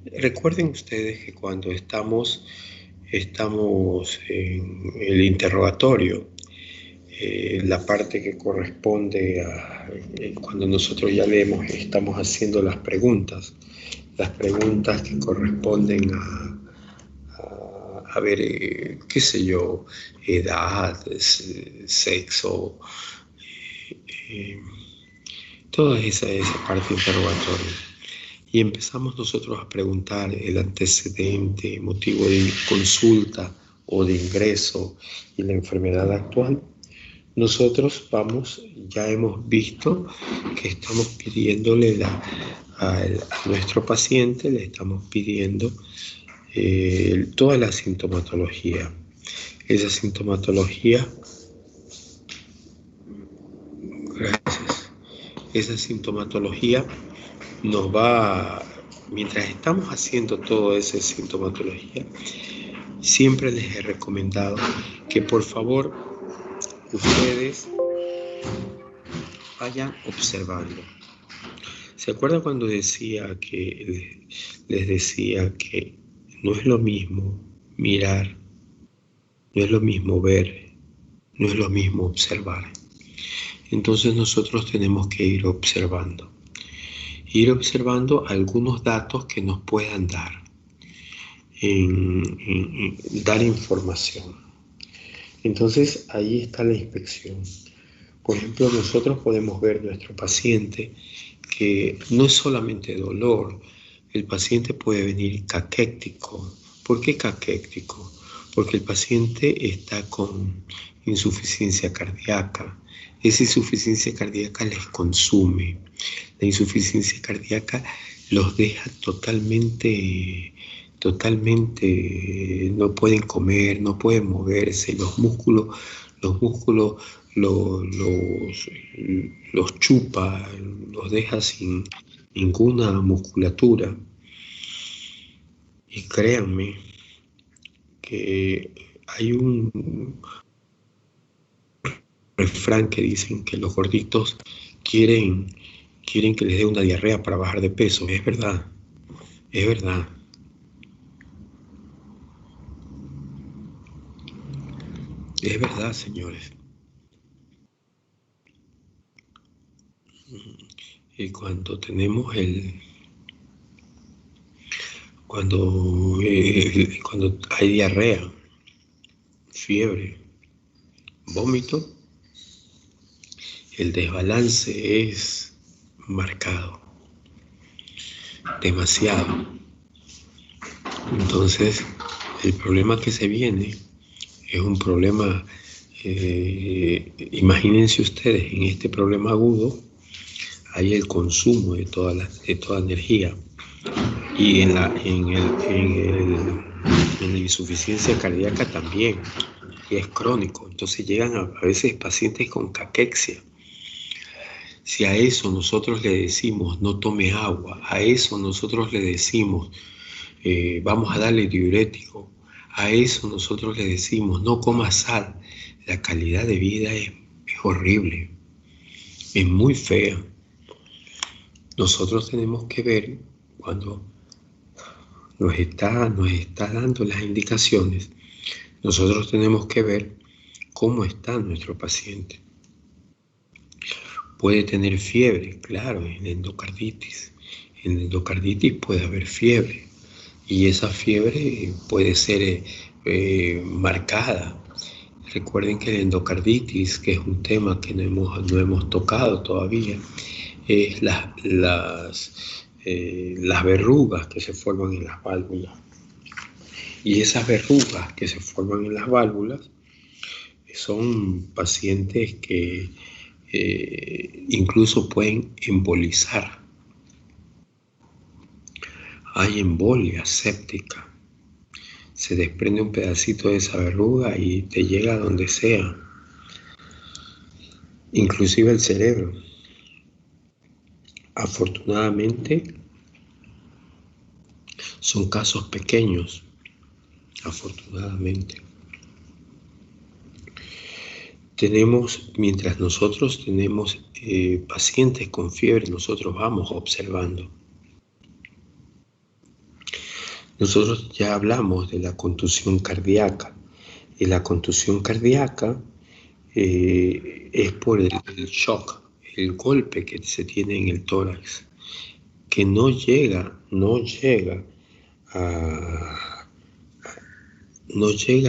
Recuerden ustedes que cuando estamos en el interrogatorio, la parte que corresponde a cuando nosotros ya leemos, estamos haciendo las preguntas que corresponden a ver, qué sé yo, edad, sexo, eh, toda esa parte interrogatoria. Y empezamos nosotros a preguntar el antecedente, motivo de consulta o de ingreso y la enfermedad actual. Nosotros ya hemos visto que estamos pidiéndole a nuestro paciente, le estamos pidiendo toda la sintomatología. Esa sintomatología, gracias, esa sintomatología nos va, mientras estamos haciendo toda esa sintomatología, siempre les he recomendado que por favor ustedes vayan observando. ¿Se acuerdan cuando les decía que no es lo mismo mirar, no es lo mismo ver, no es lo mismo observar? Entonces nosotros tenemos que ir observando algunos datos que nos puedan dar información. Entonces ahí está la inspección. Por ejemplo, nosotros podemos ver nuestro paciente que no es solamente dolor, el paciente puede venir caquético. ¿Por qué caquético? Porque el paciente está con insuficiencia cardíaca. Esa insuficiencia cardíaca les consume. La insuficiencia cardíaca los deja totalmente, no pueden comer, no pueden moverse, los músculos los chupa, los deja sin ninguna musculatura. Y créanme que hay un refrán que dicen que los gorditos quieren que les dé una diarrea para bajar de peso. Es verdad, es verdad. Es verdad, señores. Y cuando tenemos cuando hay diarrea, fiebre, vómito, el desbalance es marcado, demasiado. Entonces, el problema que se viene es un problema, imagínense ustedes, en este problema agudo hay el consumo de toda energía, y en la insuficiencia cardíaca también, y es crónico. Entonces llegan a veces pacientes con caquexia. Si a eso nosotros le decimos no tome agua, a eso nosotros le decimos vamos a darle diurético, a eso nosotros le decimos no coma sal, la calidad de vida es horrible, es muy fea. Nosotros tenemos que ver cuando nos está dando las indicaciones, nosotros tenemos que ver cómo está nuestro paciente. Puede tener fiebre, claro, en endocarditis. En endocarditis puede haber fiebre y esa fiebre puede ser marcada. Recuerden que la endocarditis, que es un tema que no hemos tocado todavía, es las verrugas que se forman en las válvulas. Y esas verrugas que se forman en las válvulas son pacientes que incluso pueden embolizar. Hay embolia séptica. Se desprende un pedacito de esa verruga y te llega a donde sea, inclusive el cerebro. Afortunadamente, son casos pequeños, afortunadamente. Mientras nosotros tenemos pacientes con fiebre, nosotros vamos observando. Nosotros ya hablamos de la contusión cardíaca, y la contusión cardíaca es por el shock, el golpe que se tiene en el tórax, que no llega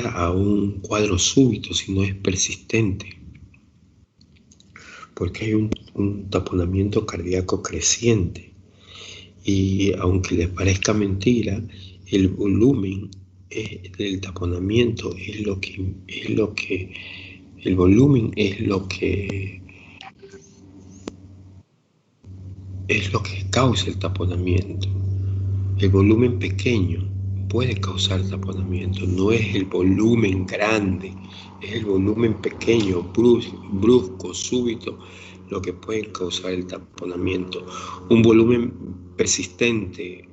a un cuadro súbito, sino es persistente, porque hay un taponamiento cardíaco creciente. Y aunque les parezca mentira, el volumen del taponamiento el volumen es lo que causa el taponamiento. El volumen pequeño puede causar taponamiento, no es el volumen grande, es el volumen pequeño, brusco, súbito, lo que puede causar el taponamiento. Un volumen persistente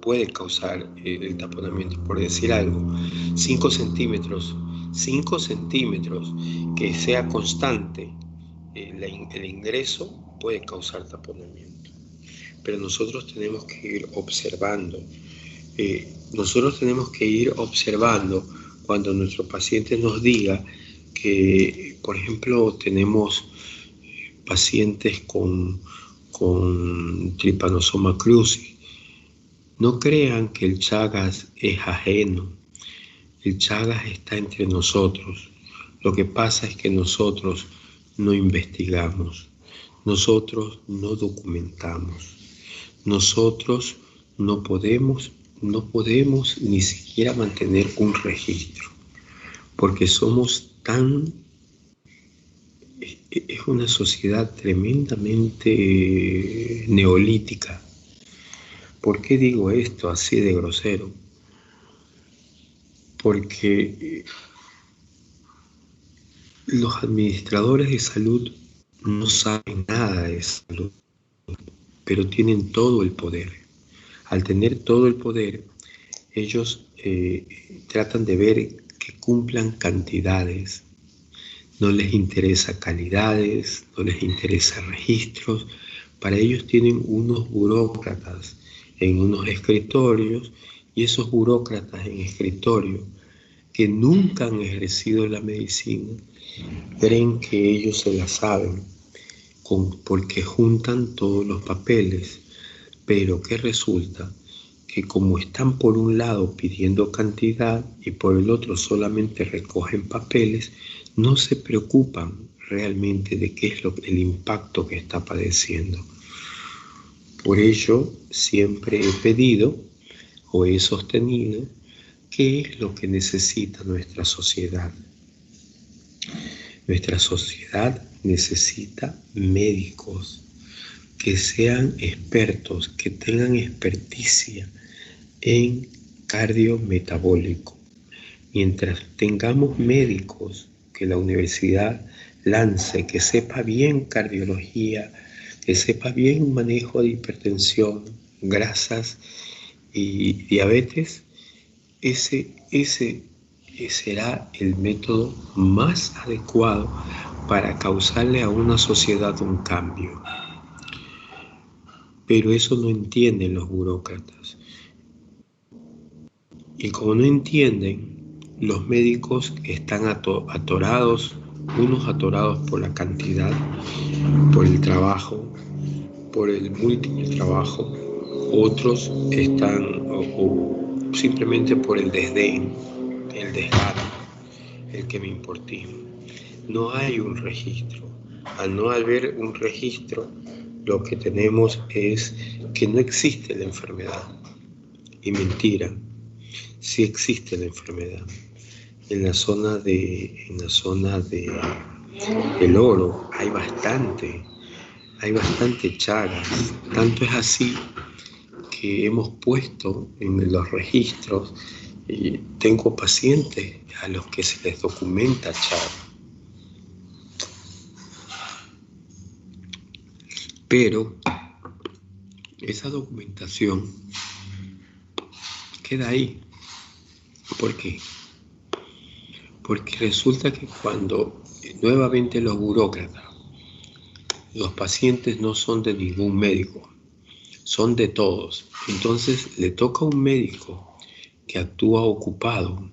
puede causar el taponamiento, por decir algo, 5 centímetros, que sea constante el ingreso puede causar taponamiento. Pero nosotros tenemos que ir observando. Cuando nuestro paciente nos diga que, por ejemplo, tenemos pacientes con Trypanosoma cruzi. No crean que el Chagas es ajeno. El Chagas está entre nosotros. Lo que pasa es que nosotros no investigamos. Nosotros no documentamos. Nosotros no podemos ni siquiera mantener un registro, porque somos es una sociedad tremendamente neolítica. ¿Por qué digo esto así de grosero? Porque los administradores de salud no saben nada de salud, pero tienen todo el poder. Al tener todo el poder, ellos tratan de ver que cumplan cantidades. No les interesa calidades, no les interesa registros. Para ellos tienen unos burócratas en unos escritorios, y esos burócratas en escritorio que nunca han ejercido la medicina creen que ellos se la saben porque juntan todos los papeles, pero que resulta que como están por un lado pidiendo cantidad y por el otro solamente recogen papeles, no se preocupan realmente de qué es el impacto que está padeciendo. Por ello, siempre he pedido o he sostenido qué es lo que necesita nuestra sociedad. Nuestra sociedad necesita médicos que sean expertos, que tengan experticia en cardiometabólico. Mientras tengamos médicos que la universidad lance, que sepa bien cardiología, que sepa bien manejo de hipertensión, grasas y diabetes, ese será el método más adecuado para causarle a una sociedad un cambio. Pero eso no entienden los burócratas. Y como no entienden, los médicos están atorados, unos atorados por la cantidad, por el trabajo, por el múltiple trabajo, otros están o simplemente por el desdén, el desgano, el que me importismo. No hay un registro. Al no haber un registro, lo que tenemos es que no existe la enfermedad. Y mentira, sí existe la enfermedad. En la zona del Oro hay bastante Chagas. Tanto es así que hemos puesto en los registros, y tengo pacientes a los que se les documenta Chagas. Pero esa documentación queda ahí. ¿Por qué? Porque resulta que cuando nuevamente los pacientes no son de ningún médico, son de todos. Entonces le toca a un médico que actúa ocupado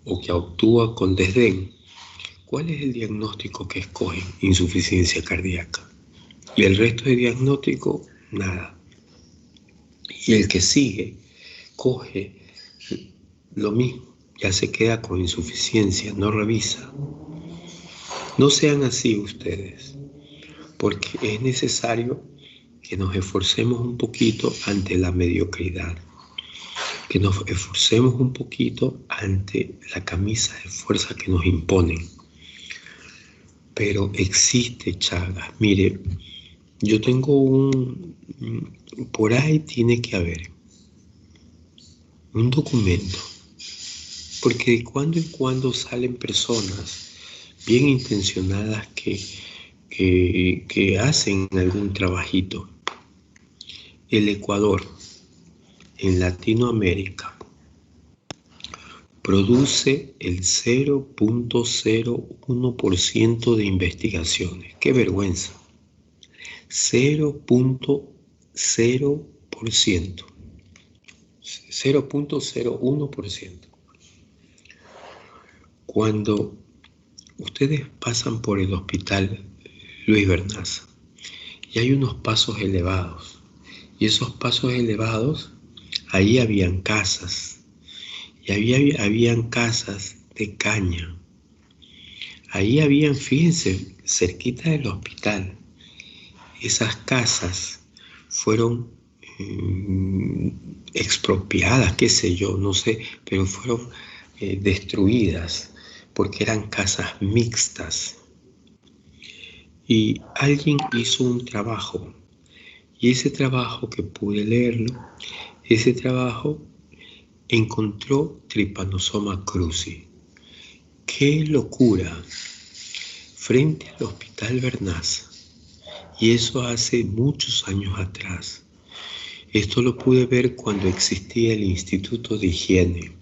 o que actúa con desdén. ¿Cuál es el diagnóstico que escogen? Insuficiencia cardíaca. Y el resto de diagnóstico, nada. Y el que sigue, coge lo mismo, ya se queda con insuficiencia, no revisa. No sean así ustedes, porque es necesario que nos esforcemos un poquito ante la mediocridad, que nos esforcemos un poquito ante la camisa de fuerza que nos imponen. Pero existe Chagas. Mire, yo tengo por ahí tiene que haber un documento, porque de cuando en cuando salen personas bien intencionadas que hacen algún trabajito. El Ecuador, en Latinoamérica, produce el 0.01% de investigaciones. ¡Qué vergüenza! 0.0%. 0.01%. Cuando ustedes pasan por el hospital Luis Bernaza y hay unos pasos elevados, y esos pasos elevados, ahí habían casas, y habían casas de caña. Ahí habían, fíjense, cerquita del hospital, esas casas fueron expropiadas, qué sé yo, no sé, pero fueron destruidas porque eran casas mixtas. Y alguien hizo un trabajo, y ese trabajo que pude leerlo, ese trabajo encontró Trypanosoma cruzi. ¡Qué locura! Frente al Hospital Bernaza, y eso hace muchos años atrás. Esto lo pude ver cuando existía el Instituto de Higiene.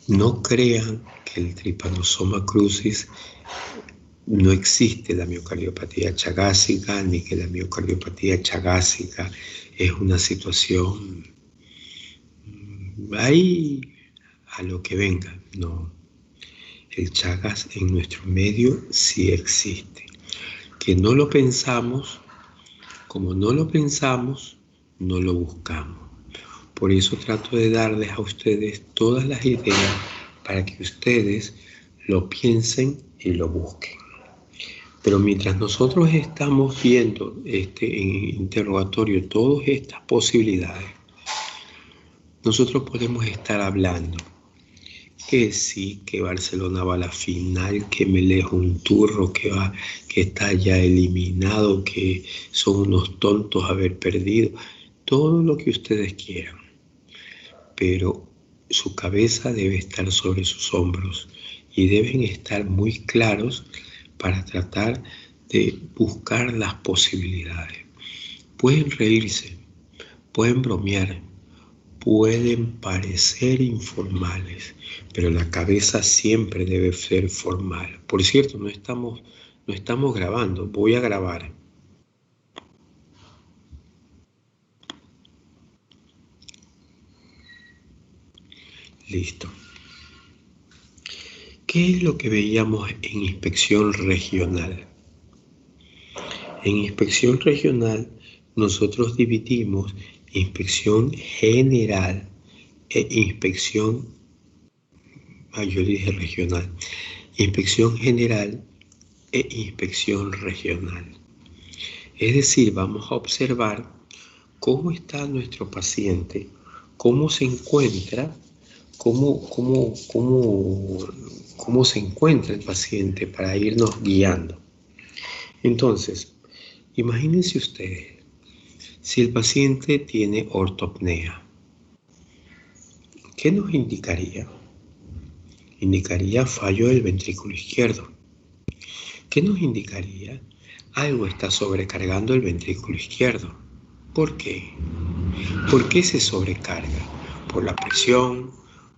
No crean que el Trypanosoma cruzi no existe la miocardiopatía chagásica, ni que la miocardiopatía chagásica es una situación ahí a lo que venga. No, el Chagas en nuestro medio sí existe. Que no lo pensamos, como no lo pensamos, no lo buscamos. Por eso trato de darles a ustedes todas las ideas para que ustedes lo piensen y lo busquen. Pero mientras nosotros estamos viendo en interrogatorio todas estas posibilidades, nosotros podemos estar hablando que sí, que Barcelona va a la final, que Melé es un turro, que está ya eliminado, que son unos tontos haber perdido, todo lo que ustedes quieran. Pero su cabeza debe estar sobre sus hombros y deben estar muy claros para tratar de buscar las posibilidades. Pueden reírse, pueden bromear, pueden parecer informales, pero la cabeza siempre debe ser formal. Por cierto, no estamos grabando, voy a grabar. Listo. ¿Qué es lo que veíamos en inspección regional? En inspección regional nosotros dividimos inspección general e inspección, yo dije regional, inspección general e inspección regional. Es decir, vamos a observar cómo está nuestro paciente, cómo se encuentra, cómo se encuentra el paciente para irnos guiando. Entonces, imagínense ustedes, si el paciente tiene ortopnea, ¿qué nos indicaría? Indicaría fallo del ventrículo izquierdo. ¿Qué nos indicaría? Algo está sobrecargando el ventrículo izquierdo. ¿Por qué? ¿Por qué se sobrecarga? ¿Por la presión?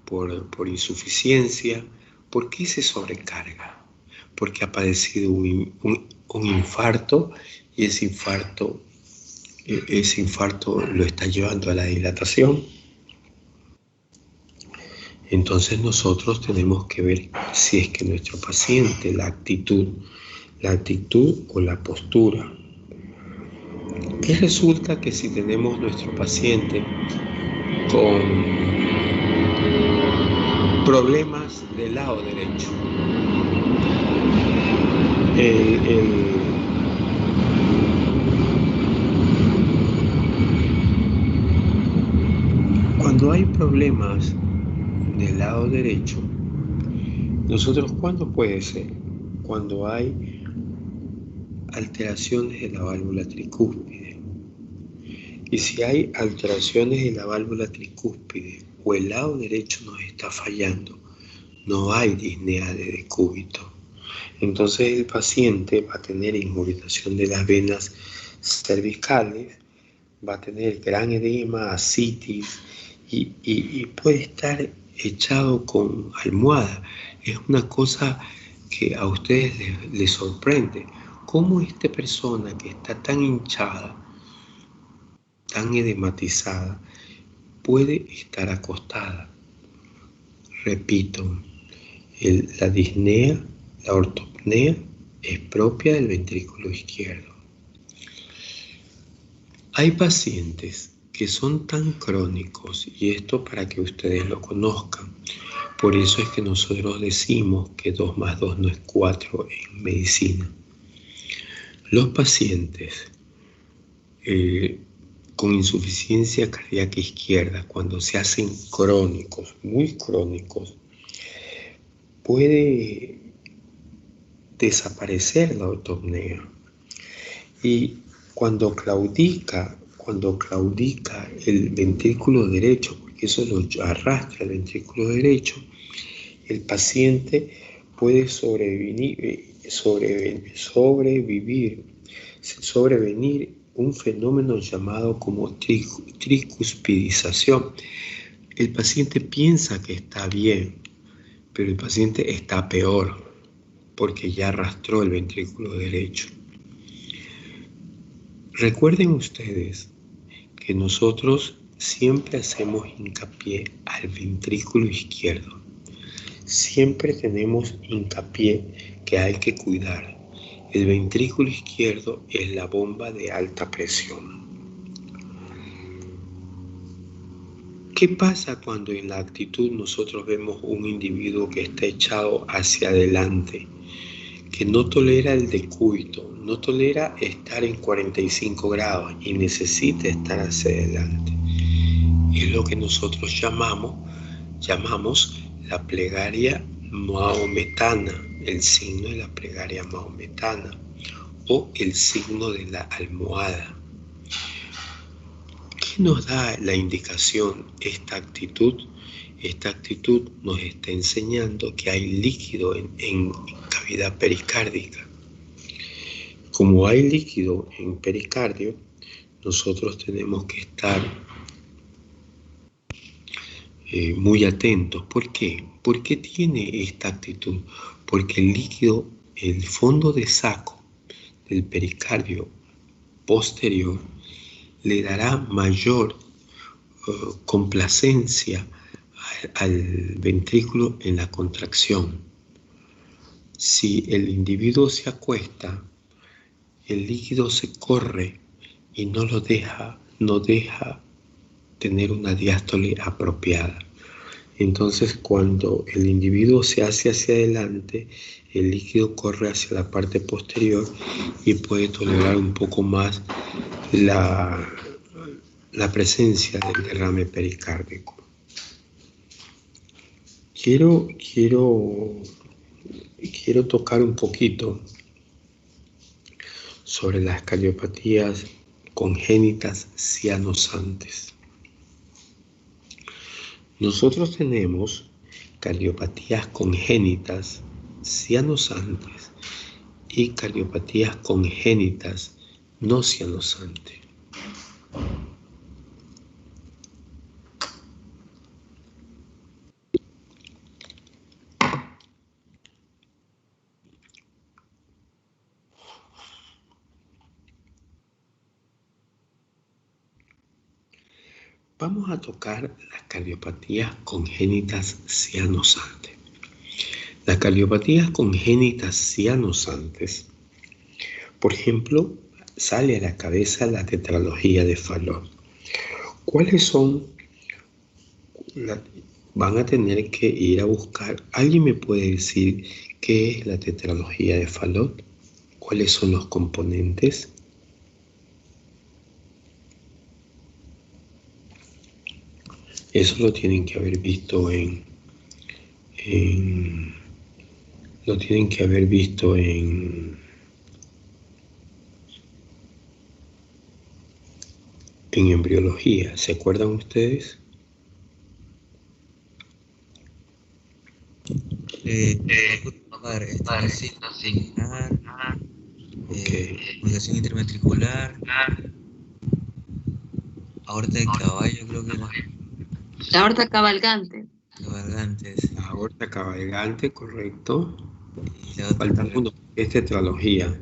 ¿Por insuficiencia? ¿Por qué se sobrecarga? Porque ha padecido un infarto y ese infarto ese infarto lo está llevando a la dilatación. Entonces nosotros tenemos que ver si es que nuestro paciente, la actitud o la postura. Y resulta que si tenemos nuestro paciente con problemas del lado derecho, cuando hay problemas del lado derecho, nosotros, ¿cuándo puede ser? Cuando hay alteraciones de la válvula tricúspide. Y si hay alteraciones de la válvula tricúspide o el lado derecho nos está fallando, no hay disnea de decúbito. Entonces el paciente va a tener inmovilización de las venas cervicales, va a tener gran edema, ascitis y puede estar echado con almohada. Es una cosa que a ustedes les sorprende. ¿Cómo esta persona que está tan hinchada, tan edematizada, puede estar acostada? Repito, la disnea, la ortopnea, es propia del ventrículo izquierdo. Hay pacientes que son tan crónicos, y esto para que ustedes lo conozcan, por eso es que nosotros decimos que 2 más 2 no es 4 en medicina. Los pacientes con insuficiencia cardíaca izquierda, cuando se hacen crónicos, muy crónicos, puede desaparecer la ortopnea. Y cuando claudica el ventrículo derecho, porque eso lo arrastra el ventrículo derecho, el paciente puede sobrevenir un fenómeno llamado como tricuspidización. El paciente piensa que está bien, pero el paciente está peor, porque ya arrastró el ventrículo derecho. Recuerden ustedes que nosotros siempre hacemos hincapié al ventrículo izquierdo. Siempre tenemos hincapié que hay que cuidar. El ventrículo izquierdo es la bomba de alta presión. ¿Qué pasa cuando en la actitud nosotros vemos un individuo que está echado hacia adelante, que no tolera el decúbito, no tolera estar en 45 grados y necesita estar hacia adelante? Es lo que nosotros llamamos la plegaria mahometana, el signo de la plegaria mahometana o el signo de la almohada. ¿Qué nos da la indicación esta actitud? Esta actitud nos está enseñando que hay líquido en cavidad pericárdica. Como hay líquido en pericardio, nosotros tenemos que estar muy atentos. ¿Por qué? ¿Por qué tiene esta actitud? Porque el líquido, el fondo de saco del pericardio posterior, le dará mayor complacencia al ventrículo en la contracción. Si el individuo se acuesta, el líquido se corre y no deja tener una diástole apropiada. Entonces, cuando el individuo se hace hacia adelante, el líquido corre hacia la parte posterior y puede tolerar un poco más la presencia del derrame pericárdico. Quiero tocar un poquito sobre las cardiopatías congénitas cianosantes. Nosotros tenemos cardiopatías congénitas cianosantes y cardiopatías congénitas no cianosantes. Vamos a tocar las cardiopatías congénitas cianosantes. Las cardiopatías congénitas cianosantes, por ejemplo, sale a la cabeza la tetralogía de Fallot. ¿Cuáles son? Van a tener que ir a buscar. ¿Alguien me puede decir qué es la tetralogía de Fallot? ¿Cuáles son los componentes? Eso lo tienen que haber visto lo tienen que haber visto en embriología. ¿Se acuerdan ustedes? Comunicación interventricular, aorta de caballo, creo que era. La aorta cabalgante. Cabalgantes. La aorta cabalgante, correcto. Y la otra. Falta uno, es tetralogía.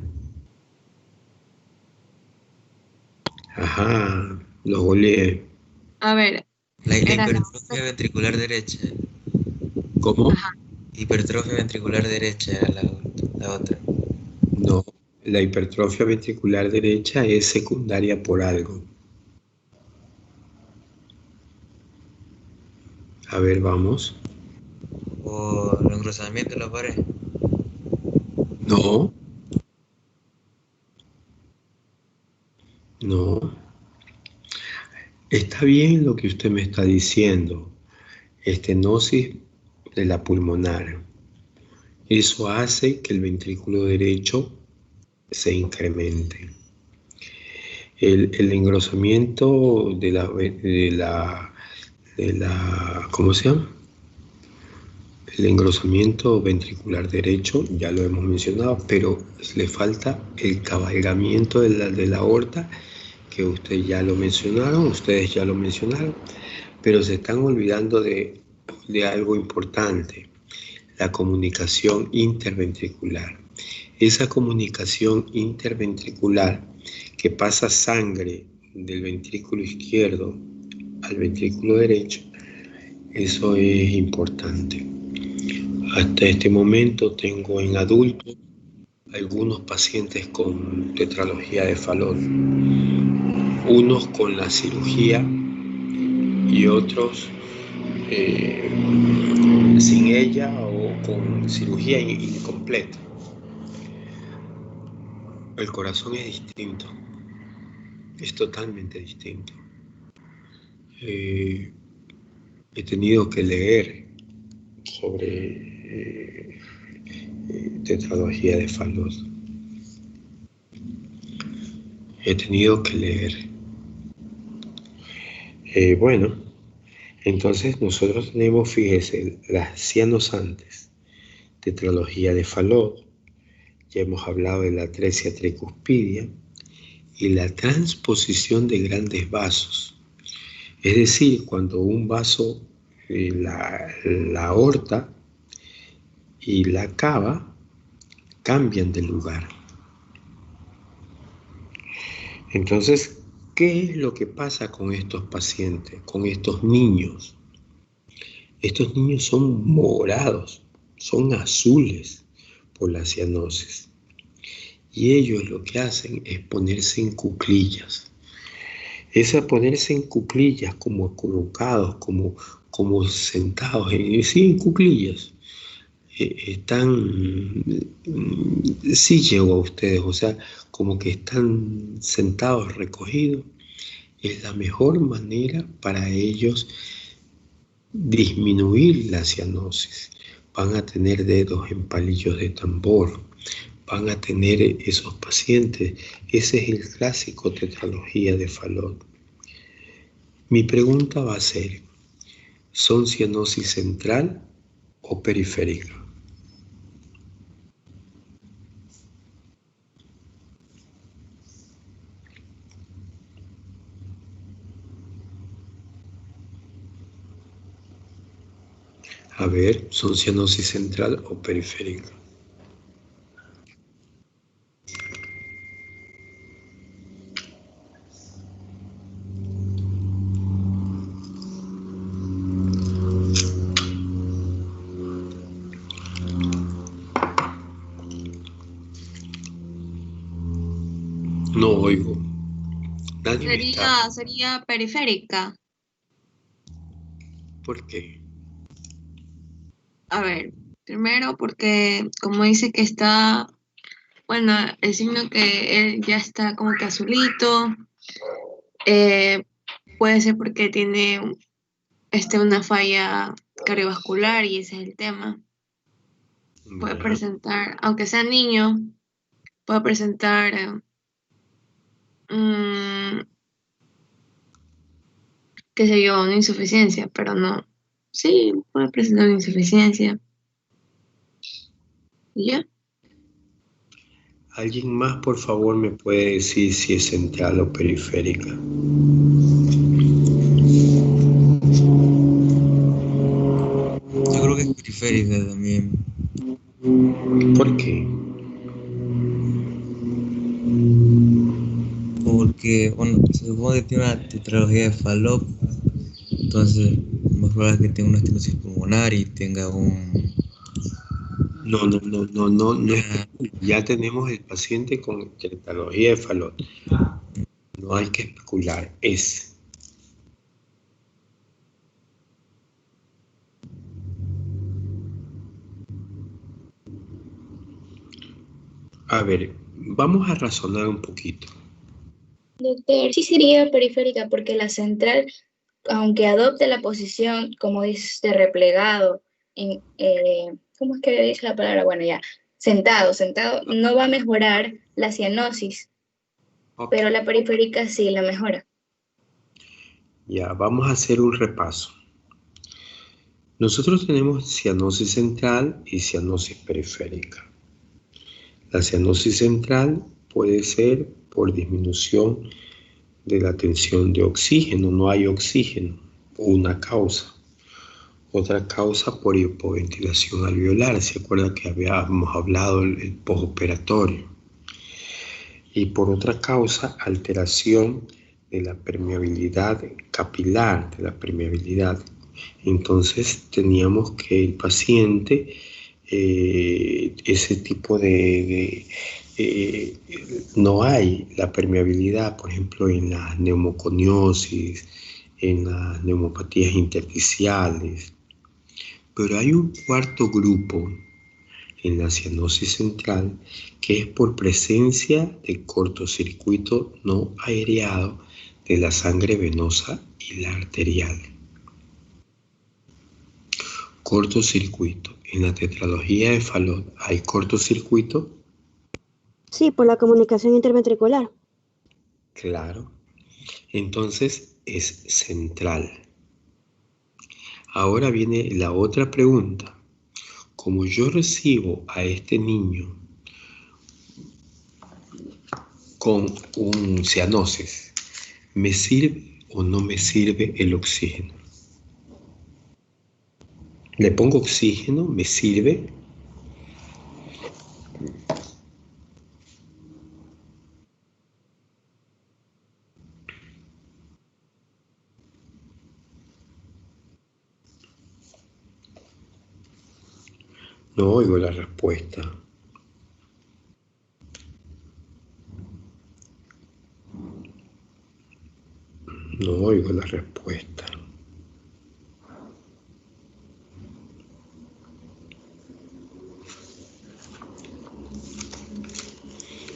Ajá, los goleé. A ver. La hipertrofia ventricular derecha. ¿Cómo? Ajá. Hipertrofia ventricular derecha era la otra. No, la hipertrofia ventricular derecha es secundaria por algo. A ver, vamos. ¿O el engrosamiento de la pared? No. No. Está bien lo que usted me está diciendo. Estenosis de la pulmonar. Eso hace que el ventrículo derecho se incremente. El engrosamiento de la, ¿cómo se llama? El engrosamiento ventricular derecho, ya lo hemos mencionado, pero le falta el cabalgamiento de la aorta, que ustedes ya lo mencionaron, pero se están olvidando de algo importante, la comunicación interventricular. Esa comunicación interventricular que pasa sangre del ventrículo izquierdo al ventrículo derecho, eso es importante. Hasta este momento tengo en adultos algunos pacientes con tetralogía de Fallot, unos con la cirugía y otros sin ella o con cirugía incompleta. El corazón es distinto, es totalmente distinto. He tenido que leer sobre tetralogía de Fallot. He tenido que leer. Bueno, entonces nosotros tenemos, fíjese, las cianosantes, tetralogía de Fallot, ya hemos hablado de la atresia tricuspidia y la transposición de grandes vasos. Es decir, cuando un vaso, la aorta y la cava cambian de lugar. Entonces, ¿qué es lo que pasa con estos pacientes, con estos niños? Estos niños son morados, son azules por la cianosis. Y ellos lo que hacen es ponerse en cuclillas. Esa ponerse en cuclillas, como colocados, como sentados, en cuclillas. Sí llegó a ustedes, o sea, como que están sentados, recogidos. Es la mejor manera para ellos disminuir la cianosis. Van a tener dedos en palillos de tambor, van a tener esos pacientes. Ese es el clásico tetralogía de Fallot. Mi pregunta va a ser, ¿son cianosis central o periférica? A ver, ¿son cianosis central o periférica? No oigo. Nadie me está. Sería periférica. ¿Por qué? A ver, primero porque como dice que está, bueno, el signo que él ya está como que azulito, eh, puede ser porque tiene una falla cardiovascular y ese es el tema. Puede Ya. presentar, aunque sea niño, puede presentar mm, qué sé yo, una insuficiencia, pero no. Sí, puede presentar una insuficiencia. ¿Y ya? ¿Alguien más, por favor, me puede decir si es central o periférica? Yo creo que es periférica también. ¿Por qué? Porque, bueno, se supone que tiene una tetralogía de Fallot, entonces lo más probable es que tenga una estenosis pulmonar y tenga No, no, no, no, no, no es una- ya tenemos el paciente con tetralogía de Fallot. No hay que especular, es. A ver, vamos a razonar un poquito. Doctor, sí sería periférica porque la central, aunque adopte la posición, como dice, replegado, ¿cómo es que dice la palabra? Bueno, ya, sentado, no va a mejorar la cianosis, Ok, pero la periférica sí la mejora. ya, vamos a hacer un repaso. Nosotros tenemos cianosis central y cianosis periférica. La cianosis central puede ser por disminución de la tensión de oxígeno, no hay oxígeno, una causa. Otra causa por hipoventilación alveolar, se acuerda que habíamos hablado el postoperatorio. Y por otra causa, alteración de la permeabilidad capilar, de la permeabilidad. Entonces teníamos que el paciente, ese tipo no hay la permeabilidad, por ejemplo, en las neumoconiosis, en las neumopatías intersticiales. Pero hay un cuarto grupo en la cianosis central que es por presencia de cortocircuito no aireado de la sangre venosa y la arterial. Cortocircuito. En la tetralogía de Fallot hay cortocircuito. Sí, por la comunicación interventricular. Claro. Entonces es central. Ahora viene la otra pregunta. Como yo recibo a este niño con un cianosis, ¿me sirve o no me sirve el oxígeno? Le pongo oxígeno, ¿me sirve? No oigo la respuesta. No oigo la respuesta.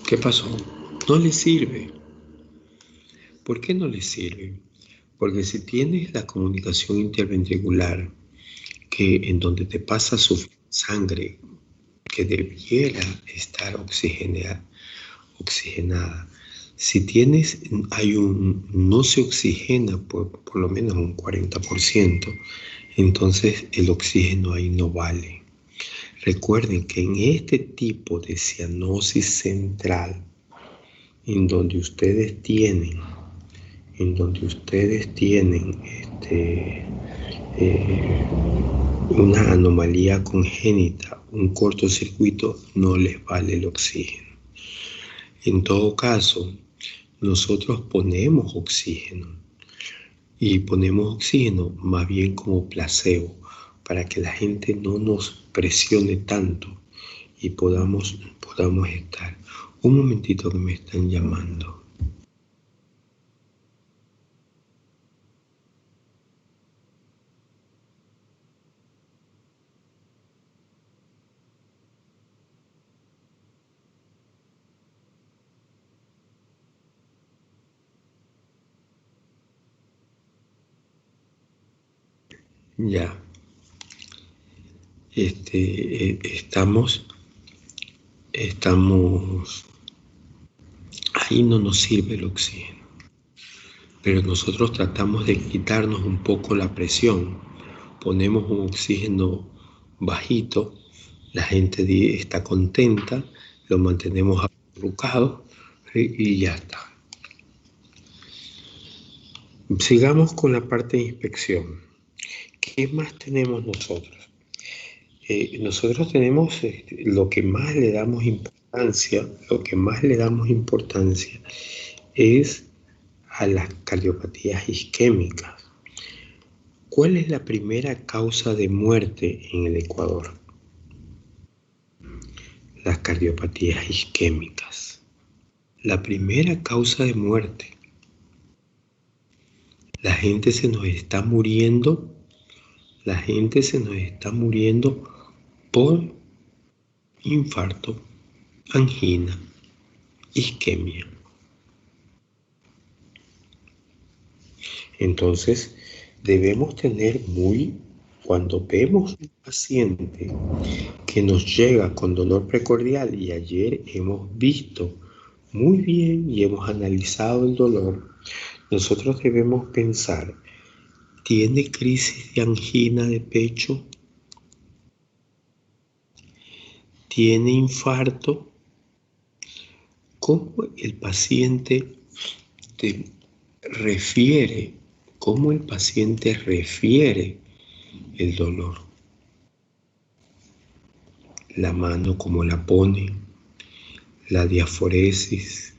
¿Qué pasó? No le sirve. ¿Por qué no le sirve? Porque si tienes la comunicación interventricular, que en donde te pasa su sangre, que debiera estar oxigenada, si tienes, no se oxigena por lo menos un 40%, entonces el oxígeno ahí no vale. Recuerden que en este tipo de cianosis central, en donde ustedes tienen una anomalía congénita, un cortocircuito, no les vale el oxígeno. En todo caso, nosotros ponemos oxígeno y ponemos oxígeno más bien como placebo para que la gente no nos presione tanto y podamos estar. Un momentito que me están llamando. Ya. Estamos, ahí no nos sirve el oxígeno, pero nosotros tratamos de quitarnos un poco la presión, ponemos un oxígeno bajito, la gente está contenta, lo mantenemos acurrucado y ya está. Sigamos con la parte de inspección. ¿Qué más tenemos nosotros? Nosotros tenemos lo que más le damos importancia, es a las cardiopatías isquémicas. ¿Cuál es la primera causa de muerte en el Ecuador? Las cardiopatías isquémicas. La primera causa de muerte. La gente se nos está muriendo por infarto, angina, isquemia. Entonces, debemos tener cuando vemos un paciente que nos llega con dolor precordial, y ayer hemos visto muy bien y hemos analizado el dolor, nosotros debemos pensar, ¿tiene crisis de angina de pecho? ¿Tiene infarto? ¿Cómo el paciente refiere el dolor? La mano como la pone, la diaforesis,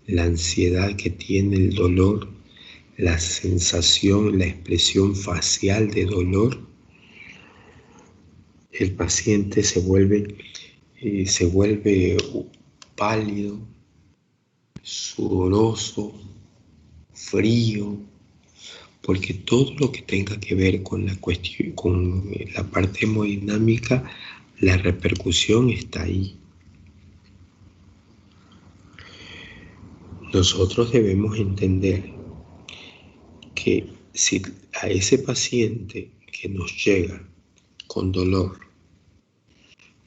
la ansiedad que tiene el dolor, la sensación, la expresión facial de dolor. El paciente se vuelve pálido, sudoroso, frío, porque todo lo que tenga que ver con la parte hemodinámica, la repercusión está ahí. Nosotros debemos entender que si a ese paciente que nos llega con dolor,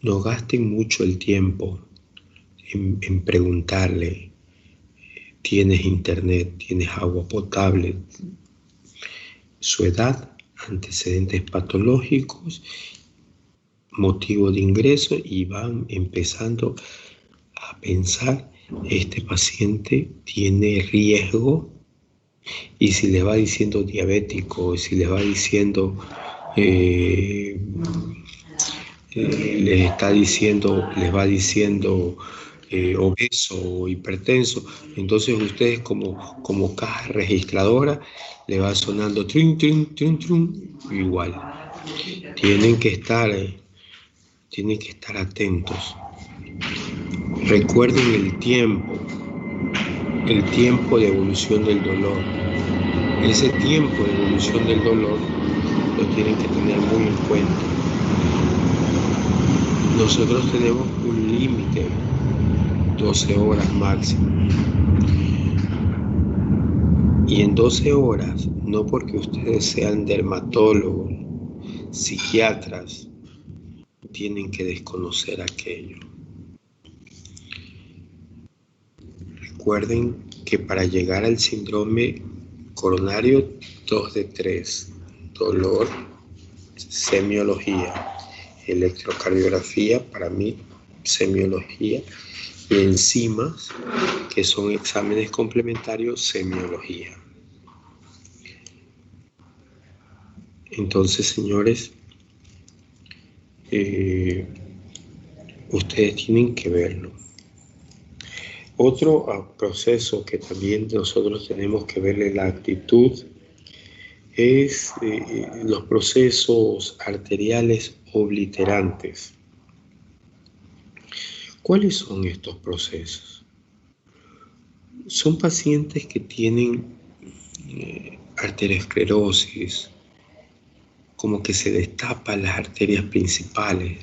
no gasten mucho el tiempo en preguntarle, ¿tienes internet? ¿Tienes agua potable? Su edad, antecedentes patológicos, motivo de ingreso, y van empezando a pensar, este paciente tiene riesgo, y si les va diciendo diabético, si les va diciendo les va diciendo obeso o hipertenso, entonces ustedes como caja registradora le va sonando trin, trin, trin, trin, igual. Tienen que estar atentos. Recuerden el tiempo de evolución del dolor. Ese tiempo de evolución del dolor lo tienen que tener muy en cuenta. Nosotros tenemos un límite, 12 horas máximo. Y en 12 horas, no porque ustedes sean dermatólogos, psiquiatras, tienen que desconocer aquello. Recuerden que para llegar al síndrome coronario, 2 de 3, dolor, semiología, electrocardiografía, para mí, semiología, y enzimas, que son exámenes complementarios, semiología. Entonces, señores, ustedes tienen que verlo. Otro proceso que también nosotros tenemos que verle la actitud es los procesos arteriales obliterantes. ¿Cuáles son estos procesos? Son pacientes que tienen arteriosclerosis, como que se destapan las arterias principales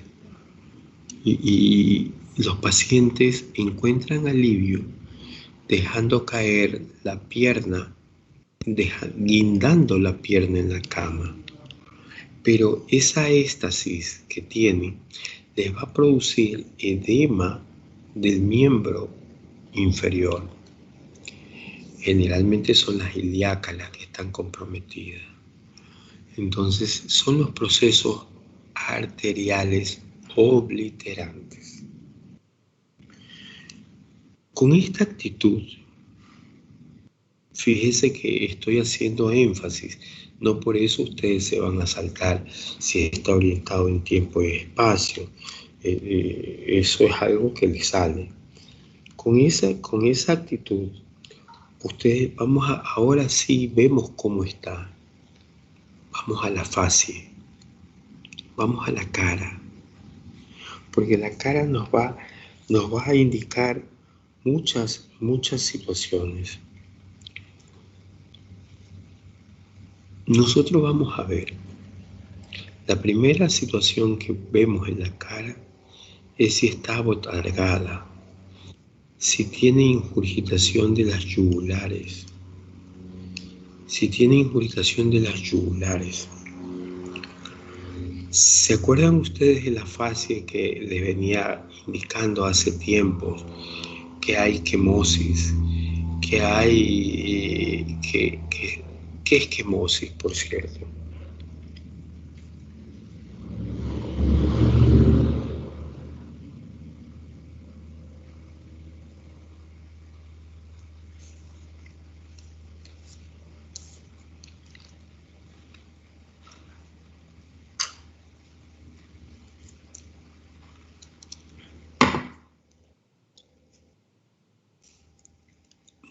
y los pacientes encuentran alivio dejando caer la pierna, guindando la pierna en la cama. Pero esa éstasis que tiene les va a producir edema del miembro inferior. Generalmente son las ilíacas las que están comprometidas. Entonces son los procesos arteriales obliterantes. Con esta actitud, fíjese que estoy haciendo énfasis, no por eso ustedes se van a saltar si está orientado en tiempo y espacio. Eso es algo que les sale. Con esa actitud, ustedes ahora sí vemos cómo está. Vamos a la fascie, vamos a la cara, porque la cara nos va a indicar muchas situaciones. Nosotros vamos a ver, la primera situación que vemos en la cara es si está abotargada, si tiene ingurgitación de las yugulares. Si tiene ingurgitación de las yugulares. ¿Se acuerdan ustedes de la fascia que les venía indicando hace tiempo? Que hay quemosis, que hay... ¿Qué es quemosis, por cierto?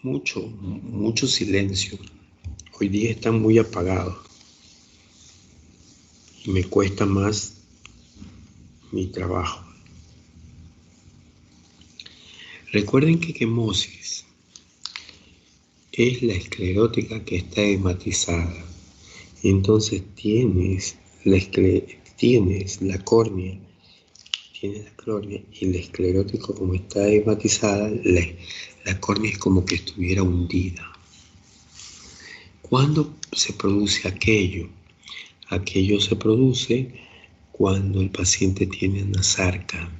Mucho silencio. Hoy día están muy apagados y me cuesta más mi trabajo. Recuerden que quemosis es la esclerótica que está hematizada. Entonces tienes la córnea, y el esclerótico, como está hematizada, la córnea es como que estuviera hundida. ¿Cuándo se produce aquello? Aquello se produce cuando el paciente tiene anasarca,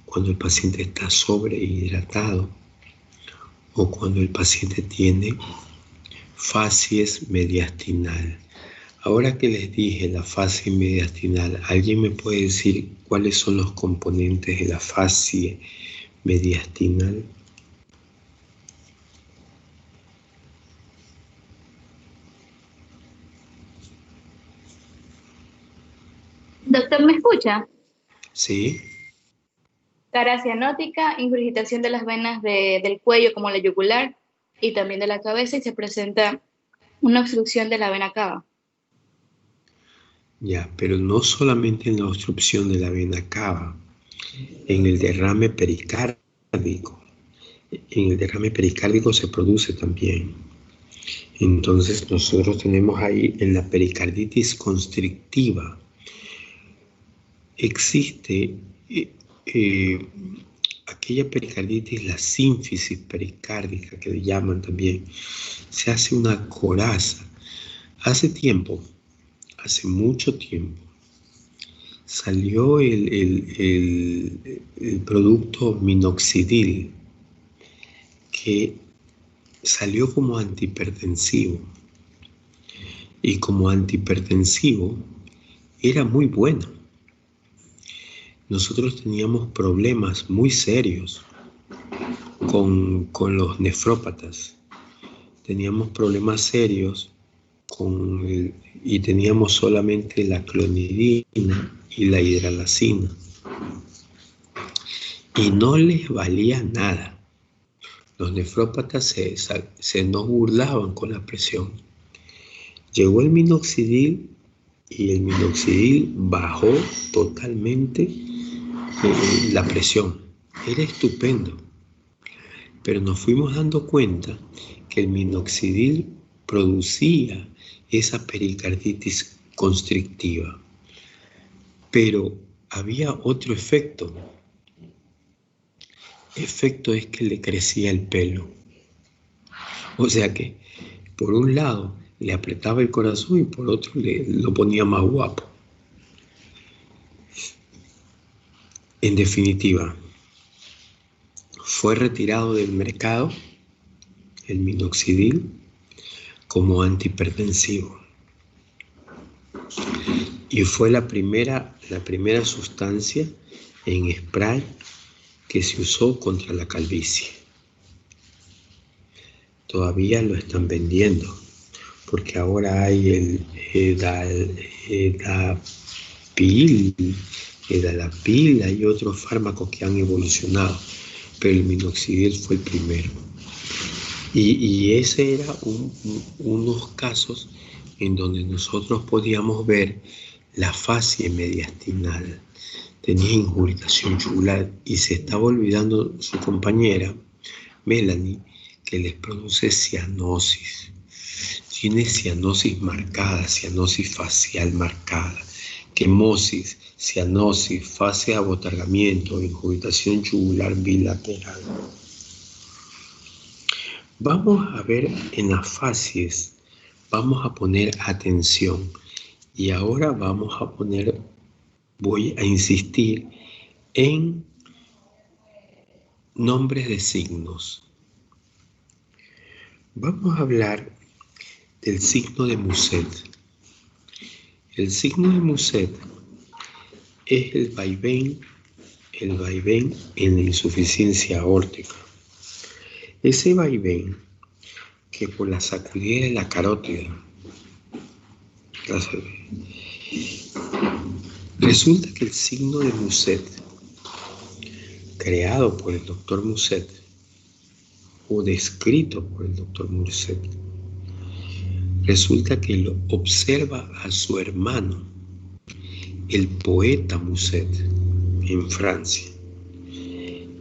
cuando el paciente está sobrehidratado o cuando el paciente tiene fascies mediastinal. Ahora que les dije la fascie mediastinal, ¿alguien me puede decir cuáles son los componentes de la fascie mediastinal? Doctor, ¿me escucha? Sí. Cara cianótica, ingurgitación de las venas del cuello como la yugular y también de la cabeza, y se presenta una obstrucción de la vena cava. Ya, pero no solamente en la obstrucción de la vena cava, en el derrame pericárdico. En el derrame pericárdico se produce también. Entonces nosotros tenemos ahí en la pericarditis constrictiva. Existe aquella pericarditis, la sínfisis pericárdica que le llaman también. Se hace una coraza. Hace mucho tiempo, salió el producto minoxidil, que salió como antihipertensivo. Y como antihipertensivo era muy bueno. Nosotros teníamos problemas muy serios con los nefrópatas. Teníamos problemas serios y teníamos solamente la clonidina y la hidralazina. Y no les valía nada. Los nefrópatas se nos burlaban con la presión. Llegó el minoxidil y el minoxidil bajó totalmente la presión. Era estupendo, pero nos fuimos dando cuenta que el minoxidil producía esa pericarditis constrictiva, pero había otro efecto. Efecto es que le crecía el pelo. O sea que, por un lado, le apretaba el corazón y por otro lo ponía más guapo. En definitiva, fue retirado del mercado el minoxidil como antihipertensivo y fue la primera sustancia en spray que se usó contra la calvicie. Todavía lo están vendiendo porque ahora hay el Edalapil, hay otros fármacos que han evolucionado, pero el minoxidil fue el primero. Y ese era unos casos en donde nosotros podíamos ver la fascia mediastinal. Tenía ingurgitación yugular y se estaba olvidando su compañera, Melanie, que les produce cianosis. Tiene cianosis marcada, cianosis facial marcada, quemosis, cianosis, fase de abotargamiento, ingurgitación yugular bilateral. Vamos a ver en las fases, vamos a poner atención y ahora voy a insistir en nombres de signos. Vamos a hablar del signo de Muset. El signo de Muset es el vaivén en la insuficiencia aórtica. Ese vaivén que por la sacudida de la carótida, resulta que el signo de Muset, creado por el doctor Muset o descrito por el doctor Muset, resulta que lo observa a su hermano, el poeta Muset, en Francia.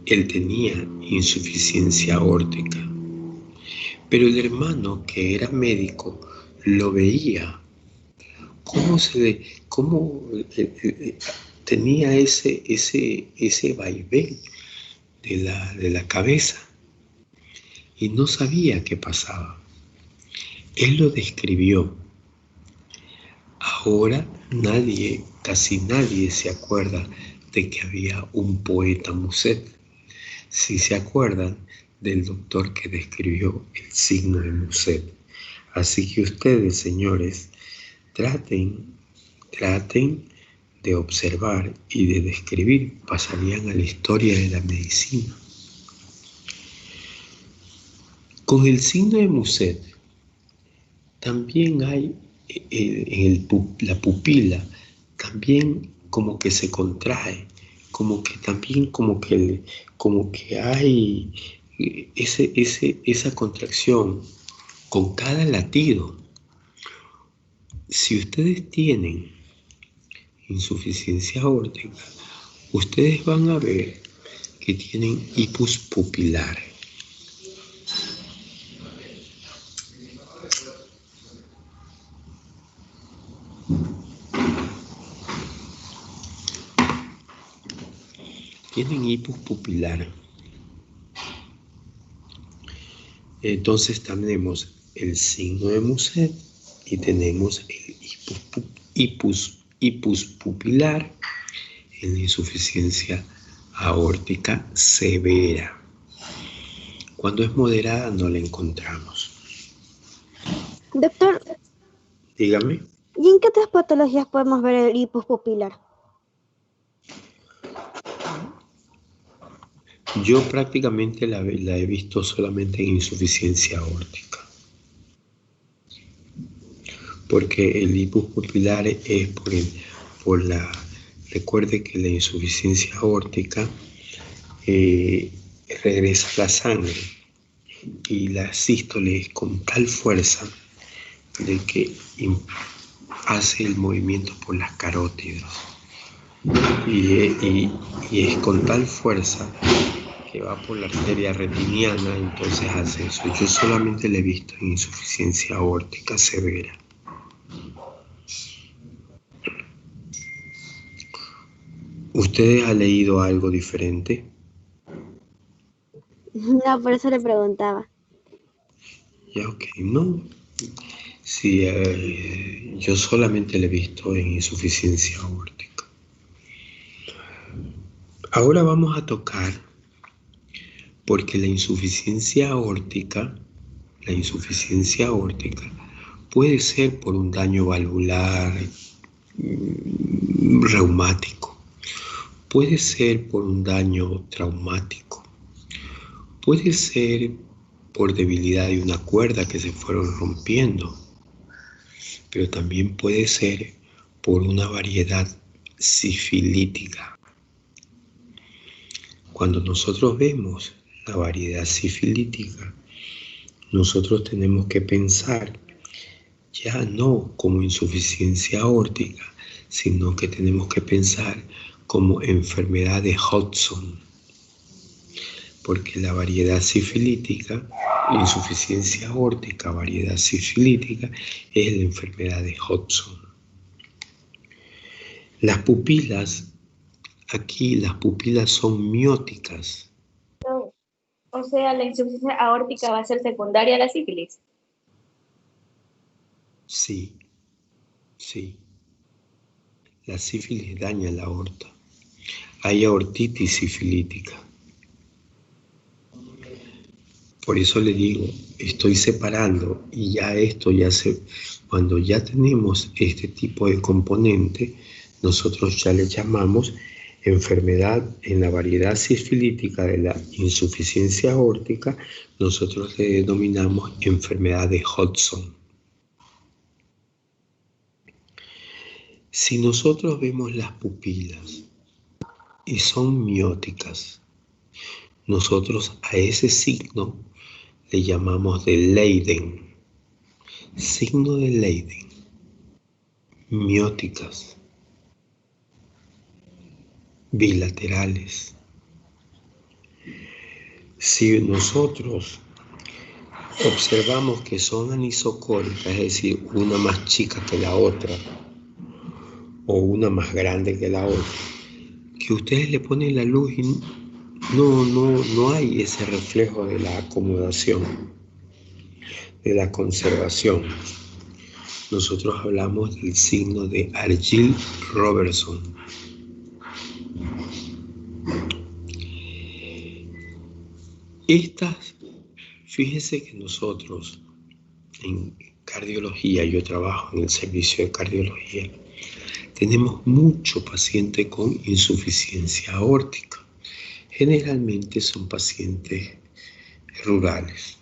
Él tenía insuficiencia aórtica, pero el hermano, que era médico, lo veía, cómo tenía ese vaivén de la cabeza y no sabía qué pasaba. Él lo describió. Ahora casi nadie se acuerda de que había un poeta Muset. Si se acuerdan del doctor que describió el signo de Muset. Así que ustedes, señores, traten de observar y de describir, pasarían a la historia de la medicina. Con el signo de Muset también hay la pupila, también como que se contrae, como que hay esa contracción con cada latido. Si ustedes tienen insuficiencia aórtica, ustedes van a ver que tienen hipus pupilar. Tienen hipus pupilar. Entonces tenemos el signo de Muset y tenemos el hipus pupilar en la insuficiencia aórtica severa. Cuando es moderada no la encontramos. Doctor, dígame. ¿Y en qué otras patologías podemos ver el hipus pupilar? Yo prácticamente la he visto solamente en insuficiencia aórtica. Porque el hipus pupilar es recuerde que la insuficiencia aórtica regresa la sangre y la sístole es con tal fuerza de que hace el movimiento por las carótidas. y es con tal fuerza que va por la arteria retiniana, entonces hace eso. Yo solamente le he visto en insuficiencia aórtica severa. ¿Ustedes han leído algo diferente? No, por eso le preguntaba. Ya, ok, no. Sí, yo solamente le he visto en insuficiencia aórtica. Ahora vamos a tocar, porque la insuficiencia aórtica puede ser por un daño valvular reumático, puede ser por un daño traumático, puede ser por debilidad de una cuerda que se fueron rompiendo, pero también puede ser por una variedad sifilítica. Cuando nosotros vemos la variedad sifilítica, nosotros tenemos que pensar ya no como insuficiencia aórtica, sino que tenemos que pensar como enfermedad de Hodgson, porque la variedad sifilítica, insuficiencia aórtica, variedad sifilítica, es la enfermedad de Hodgson. Las pupilas, aquí las pupilas son mióticas. O sea, la insuficiencia aórtica va a ser secundaria a la sífilis. Sí. La sífilis daña la aorta. Hay aortitis sifilítica. Por eso le digo, estoy separando y ya esto cuando ya tenemos este tipo de componente, nosotros ya le llamamos enfermedad en la variedad sifilítica de la insuficiencia aórtica, nosotros le denominamos enfermedad de Hodgson. Si nosotros vemos las pupilas y son mióticas, nosotros a ese signo le llamamos de Leiden, signo de Leiden, mióticas, bilaterales. Si nosotros observamos que son anisocóricas, es decir, una más chica que la otra, o una más grande que la otra, que ustedes le ponen la luz y no hay ese reflejo de la acomodación, de la conservación. Nosotros hablamos del signo de Argyll-Robertson. Fíjense que nosotros en cardiología, yo trabajo en el servicio de cardiología, tenemos mucho paciente con insuficiencia aórtica. Generalmente son pacientes rurales.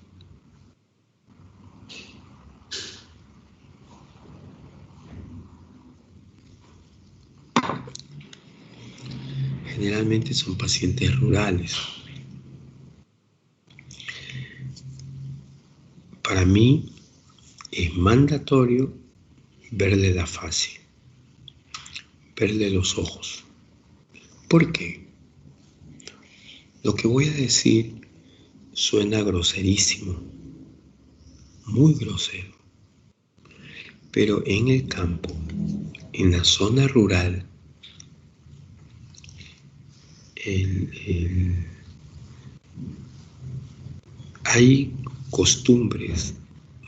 Generalmente son pacientes rurales. Para mí es mandatorio verle la fase, verle los ojos. ¿Por qué? Lo que voy a decir suena groserísimo, muy grosero, pero en el campo, en la zona rural, hay costumbres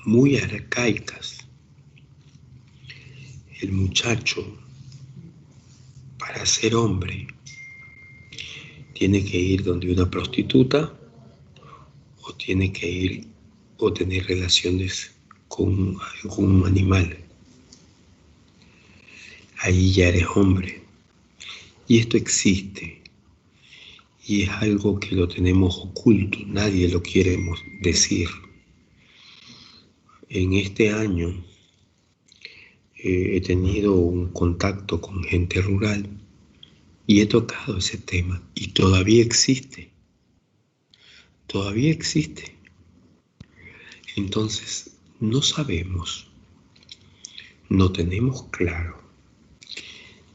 muy arcaicas. El muchacho, para ser hombre, tiene que ir donde una prostituta o tiene que ir o tener relaciones con algún animal. Ahí ya eres hombre. Y esto existe. Y es algo que lo tenemos oculto, nadie lo quiere decir. En este año he tenido un contacto con gente rural y he tocado ese tema y todavía existe. Todavía existe. Entonces, no sabemos, no tenemos claro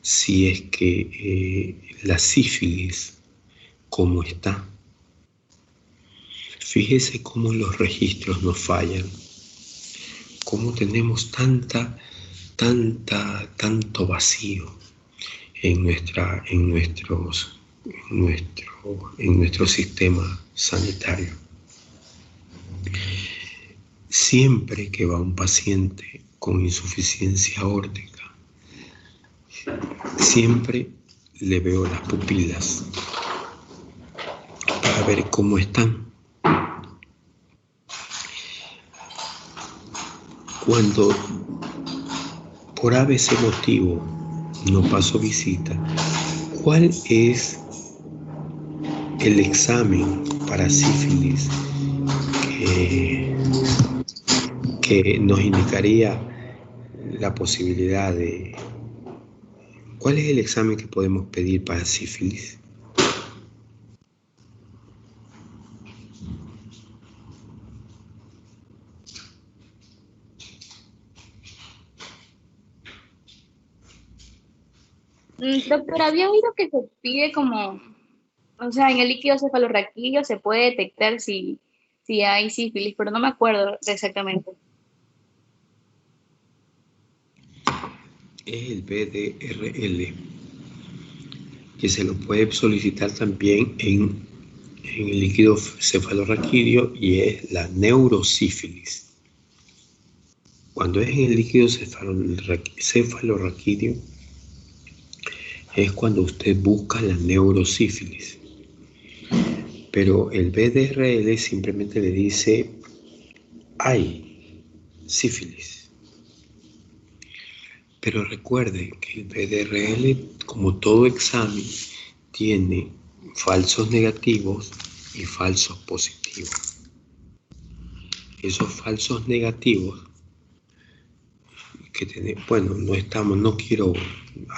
si es que la sífilis, ¿cómo está? Fíjese cómo los registros nos fallan, cómo tenemos tanto vacío en nuestro sistema sanitario. Siempre que va un paciente con insuficiencia aórtica, siempre le veo las pupilas para ver cómo están. Cuando por ABC motivo no paso visita, ¿cuál es el examen para sífilis que nos indicaría la posibilidad de... ¿Cuál es el examen que podemos pedir para sífilis? Doctor, había oído que se pide como, o sea, en el líquido cefalorraquídeo se puede detectar si hay sífilis, pero no me acuerdo exactamente. Es el BDRL, que se lo puede solicitar también en el líquido cefalorraquídeo, y es la neurosífilis. Cuando es en el líquido cefalorraquídeo, es cuando usted busca la neurosífilis. Pero el BDRL simplemente le dice, hay sífilis. Pero recuerde que el BDRL, como todo examen, tiene falsos negativos y falsos positivos. Esos falsos negativos que tenemos, bueno, no quiero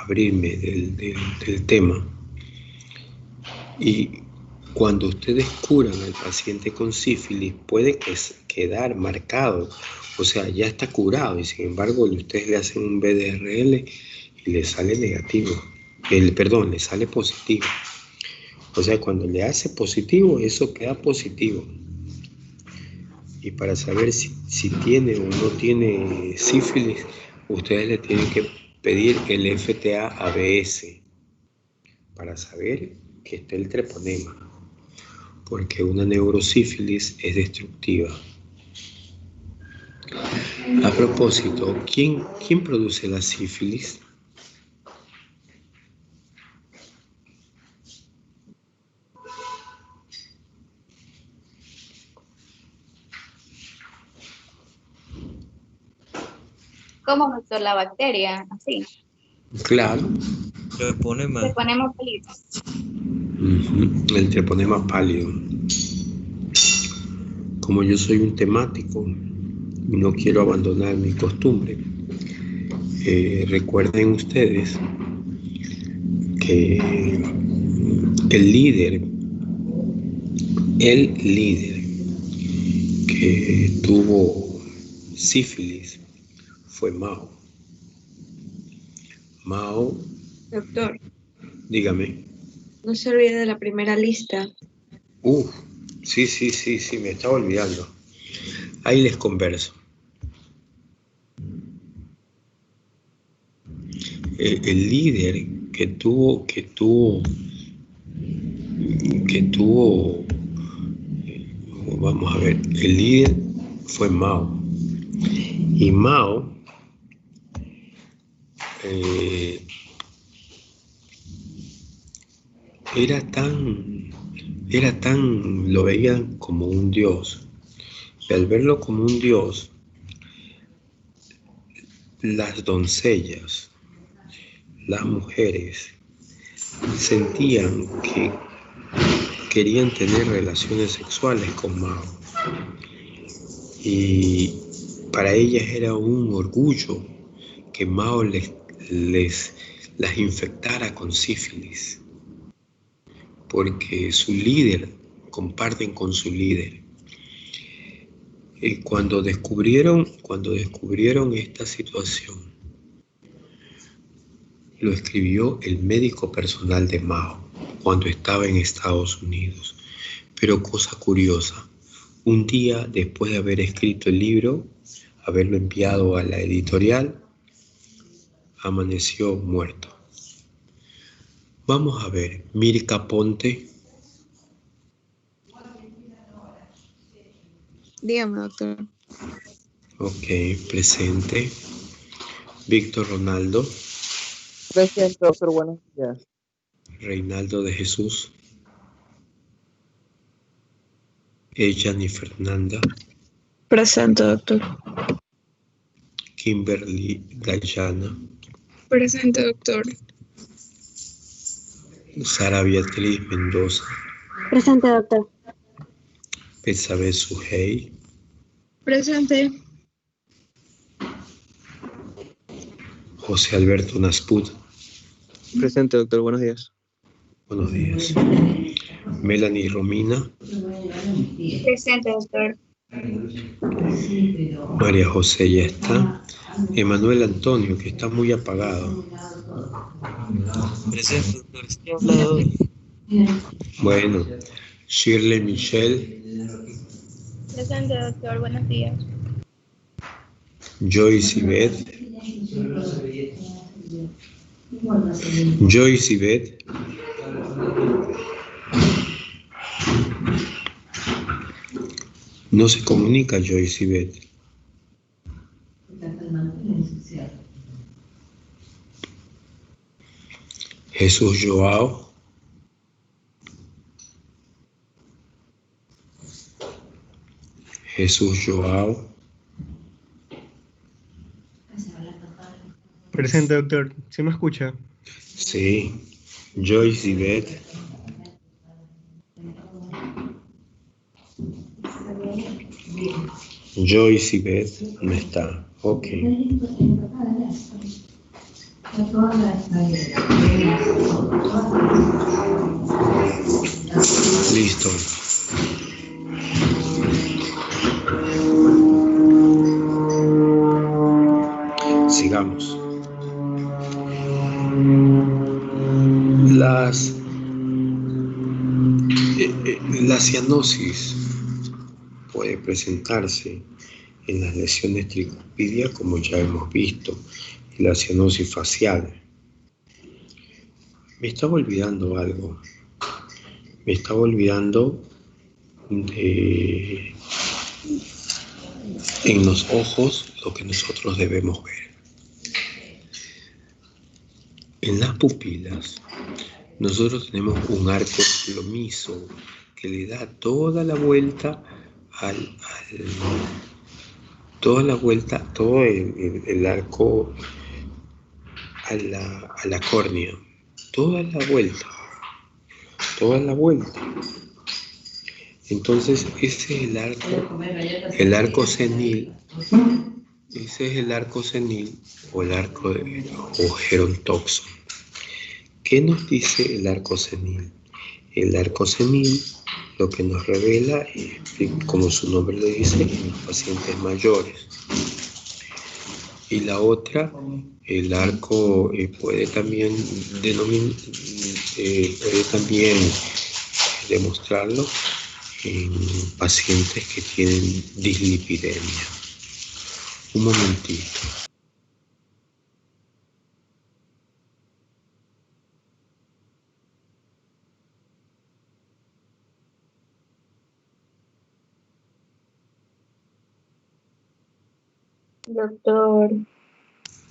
abrirme del tema. Y cuando ustedes curan al paciente con sífilis, puede quedar marcado, o sea, ya está curado, y sin embargo ustedes le hacen un BDRL y le sale negativo, le sale positivo. O sea, cuando le hace positivo, eso queda positivo. Y para saber si tiene o no tiene sífilis, ustedes le tienen que pedir el FTA-ABS para saber que está el treponema, porque una neurosífilis es destructiva. A propósito, ¿quién produce la sífilis? ¿Cómo, doctor? La bacteria, así. Claro. Treponema. Treponema pálido. El treponema pálido. Como yo soy un temático y no quiero abandonar mi costumbre, recuerden ustedes que el líder que tuvo sífilis fue Mao. Doctor, Dígame. no se olvide de la primera lista. Sí, me estaba olvidando. Ahí les converso. El líder que tuvo, vamos a ver, el líder fue Mao. Y Mao lo veían como un dios. Y al verlo como un dios, las doncellas, las mujeres, sentían que querían tener relaciones sexuales con Mao. Y para ellas era un orgullo que Mao las infectara con sífilis, porque comparten con su líder. Cuando descubrieron esta situación, lo escribió el médico personal de Mao cuando estaba en Estados Unidos. Pero cosa curiosa, un día después de haber escrito el libro, haberlo enviado a la editorial, amaneció muerto. Vamos a ver, Mirka Ponte. Dígame, doctor. Ok, presente. Víctor Ronaldo. Presente, doctor, buenos días. Reinaldo de Jesús. Ejani Fernanda. Presente, doctor. Kimberly Dayana. Presente, doctor. Sara Beatriz Mendoza. Presente, doctor. Betsabe Sujei. Presente. José Alberto Nasput. Presente, doctor, buenos días. Buenos días. Melanie Romina. Presente, doctor. María José ya está. Emanuel Antonio, que está muy apagado. Presente, doctor. Estoy hablando hoy. Bueno, Shirley Michelle. Presente, doctor. Buenos días. Joyce Yvette. Joyce Yvette. No se comunica Joyce Yvette. Jesús Joao. Jesús Joao. Presente, doctor. ¿Sí me escucha? Sí. Joyce Yvette. Joyce Yvette no está. Ok. Listo. Sigamos. La cianosis puede presentarse en las lesiones tricúspidas, como ya hemos visto, y la cianosis facial. Me estaba olvidando algo. Me estaba olvidando de en los ojos lo que nosotros debemos ver. En las pupilas nosotros tenemos un arco plomizo que le da toda la vuelta todo el arco a la córnea, toda la vuelta. Entonces ese es el arco senil. Ese es el arco senil o el arco o gerontoxon. ¿Qué nos dice el arco senil? El arco senil lo que nos revela, como su nombre lo dice, en los pacientes mayores. Y la otra, el arco puede también demostrarlo en pacientes que tienen dislipidemia. Un momentito. Doctor,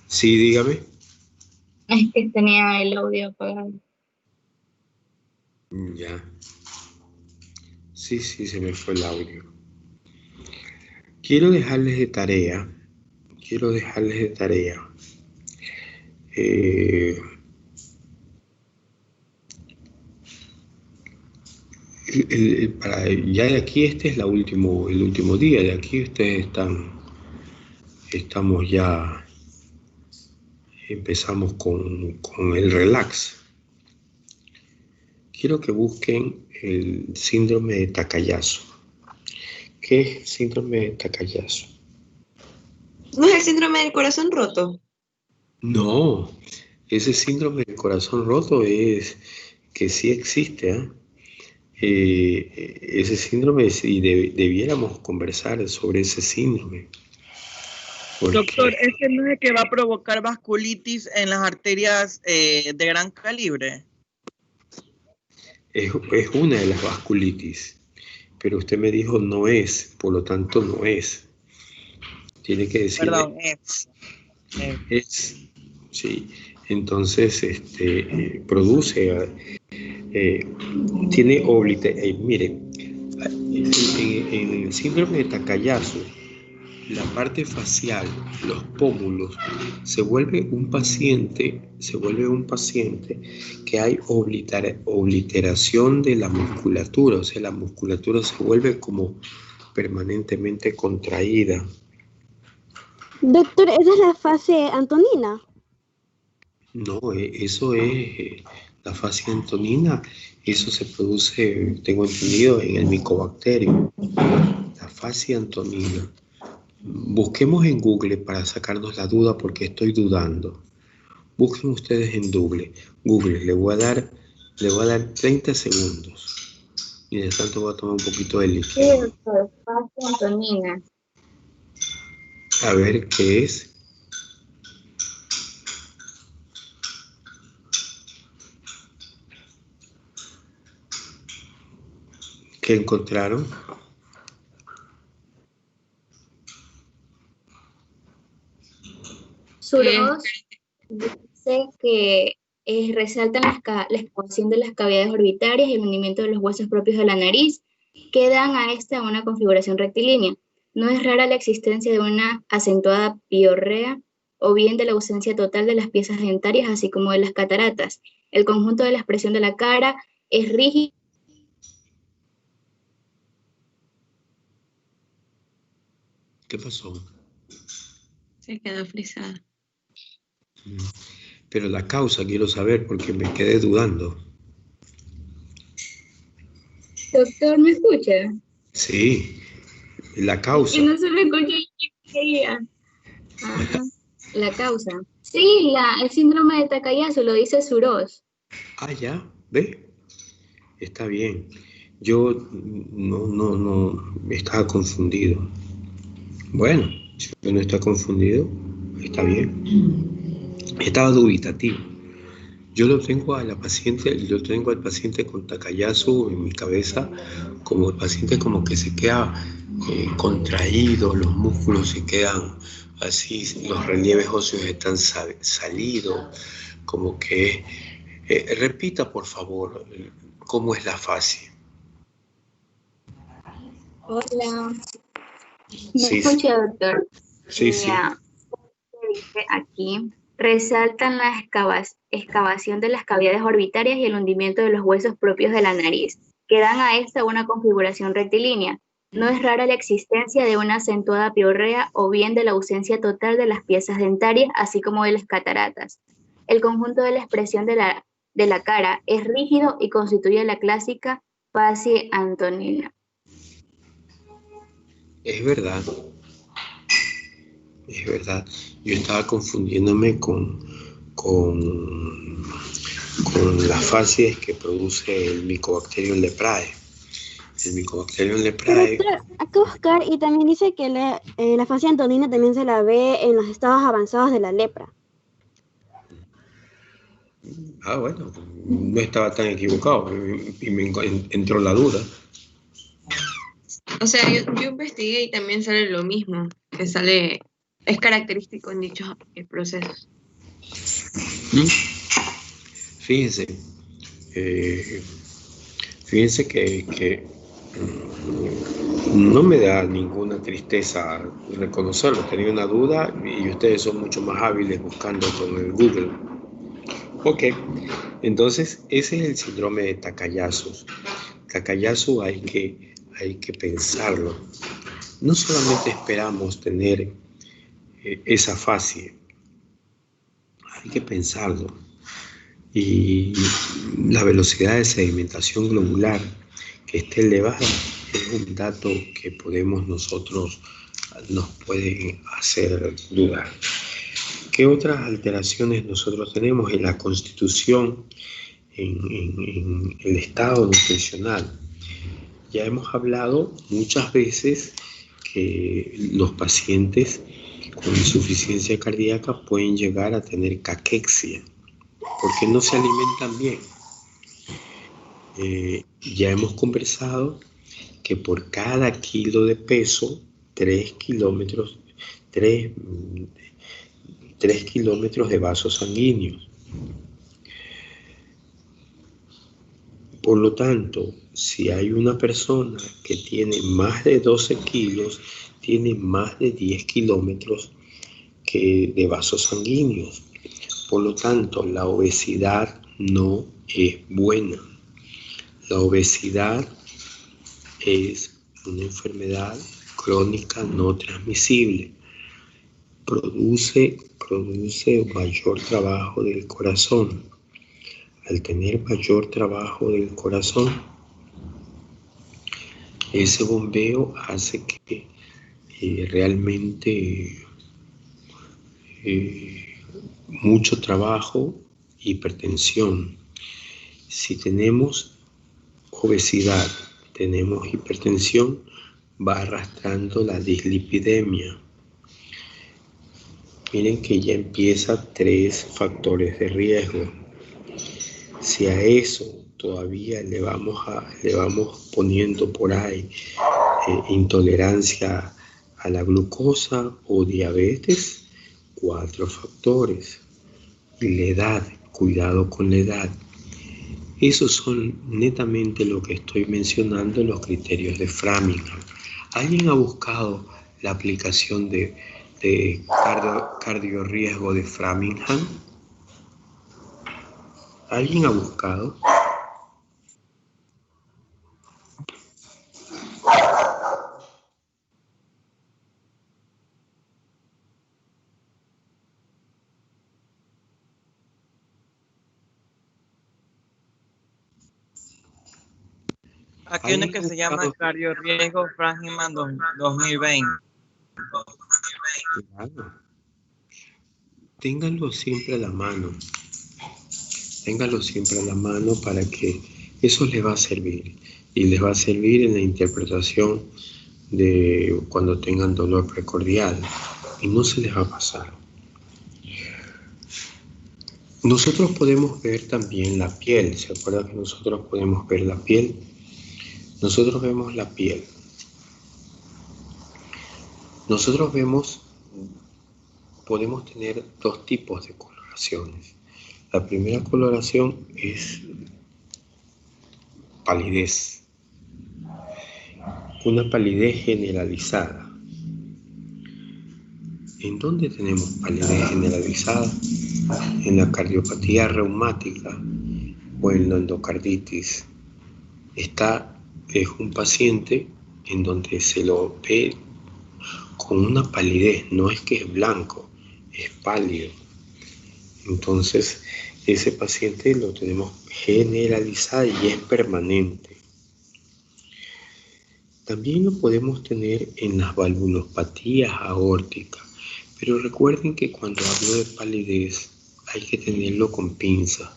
Sí, dígame. es que tenía el audio apagado. Ya. Sí, se me fue el audio. Quiero dejarles de tarea. Ya de aquí este es el último día. De aquí ustedes estamos ya, empezamos con el relax. Quiero que busquen el síndrome de Takayasu. ¿Qué es el síndrome de Takayasu? ¿No es el síndrome del corazón roto? No, ese síndrome del corazón roto es que sí existe, ¿ah? Ese síndrome, sí, debiéramos conversar sobre ese síndrome. Doctor, ¿ese no es el que va a provocar vasculitis en las arterias de gran calibre? Es una de las vasculitis, pero usted me dijo no es, por lo tanto no es. Tiene que decir. Perdón, es. Sí, entonces produce, tiene mire, en el síndrome de Takayasu, la parte facial, los pómulos, se vuelve un paciente que hay obliteración de la musculatura, o sea, la musculatura se vuelve como permanentemente contraída. Doctor, ¿esa es la fase antonina? No, eso es la fase antonina, eso se produce, tengo entendido, en el micobacterio, la fase antonina. Busquemos en Google para sacarnos la duda porque estoy dudando. Busquen ustedes en Google, le voy a dar 30 segundos. Mientras tanto voy a tomar un poquito de líquido. Sí, doctor, fase antonina. A ver qué es. ¿Qué encontraron? Suros dice que resaltan la excavación de las cavidades orbitarias y el hundimiento de los huesos propios de la nariz, que dan a esta una configuración rectilínea. No es rara la existencia de una acentuada piorrea o bien de la ausencia total de las piezas dentarias, así como de las cataratas. El conjunto de la expresión de la cara es rígido. ¿Qué pasó? Se quedó frisada. Pero la causa quiero saber porque me quedé dudando. Doctor, ¿me escucha? Sí, la causa. Y no se me escucha. La causa. Sí, el síndrome de Takayasu, lo dice Suros. Ah, ya, ¿ve? Está bien. Yo no estaba confundido. Bueno, si usted no está confundido, está bien. Estaba dubitativo. Yo tengo al paciente con Takayasu en mi cabeza, como el paciente como que se queda contraído, los músculos se quedan así, los relieves óseos están salidos, como que... repita, por favor, ¿cómo es la fase? Hola. ¿Me Sí, escucha, doctor? Sí, sí. Dice aquí, resaltan la excavación de las cavidades orbitarias y el hundimiento de los huesos propios de la nariz, que dan a esta una configuración rectilínea. No es rara la existencia de una acentuada piorrea o bien de la ausencia total de las piezas dentarias, así como de las cataratas. El conjunto de la expresión de la cara es rígido y constituye la clásica fase antonina. Es verdad. Yo estaba confundiéndome con las fases que produce el Mycobacterium leprae. El Mycobacterium leprae. Doctor, hay que buscar y también dice que la fase antonina también se la ve en los estados avanzados de la lepra. Ah, bueno, no estaba tan equivocado y me entró la duda. O sea, yo investigué y también sale lo mismo, que sale, es característico en dichos procesos. Fíjense que no me da ninguna tristeza reconocerlo. Tenía una duda y ustedes son mucho más hábiles buscando con el Google. Ok, entonces ese es el síndrome de Takayasu. Takayasu hay que pensarlo. No solamente esperamos tener esa fase, hay que pensarlo. Y la velocidad de sedimentación globular que esté elevada es un dato que nos puede hacer dudar. ¿Qué otras alteraciones nosotros tenemos en la constitución, en el estado nutricional? Ya hemos hablado muchas veces que los pacientes con insuficiencia cardíaca pueden llegar a tener caquexia, porque no se alimentan bien. Ya hemos conversado que por cada kilo de peso, 3 kilómetros de vasos sanguíneos. Por lo tanto, si hay una persona que tiene más de 12 kilos, tiene más de 10 kilómetros de vasos sanguíneos. Por lo tanto, la obesidad no es buena. La obesidad es una enfermedad crónica no transmisible. Produce mayor trabajo del corazón. Al tener mayor trabajo del corazón, ese bombeo hace que realmente mucho trabajo, hipertensión. Si tenemos obesidad, tenemos hipertensión, va arrastrando la dislipidemia. Miren que ya empieza 3 factores de riesgo. Si a eso todavía le vamos poniendo por ahí intolerancia a la glucosa o diabetes, 4 factores. Y la edad, cuidado con la edad. Esos son netamente lo que estoy mencionando en los criterios de Framingham. ¿Alguien ha buscado la aplicación de cardiorriesgo de Framingham? ¿Alguien ha buscado? Aquí hay una que se llama cardiorriesgo Framingham 2020. Claro. Ténganlo siempre a la mano. Ténganlo siempre a la mano para que eso les va a servir. Y les va a servir en la interpretación de cuando tengan dolor precordial. Y no se les va a pasar. Nosotros podemos ver también la piel. ¿Se acuerdan que nosotros podemos ver la piel? Nosotros vemos la piel. Nosotros podemos tener 2 tipos de coloraciones. La primera coloración es palidez. Una palidez generalizada. ¿En dónde tenemos palidez generalizada? En la cardiopatía reumática o en la endocarditis. Es un paciente en donde se lo ve con una palidez, no es que es blanco, es pálido. Entonces, ese paciente lo tenemos generalizado y es permanente. También lo podemos tener en las valvulopatías aórticas, pero recuerden que cuando hablo de palidez hay que tenerlo con pinza,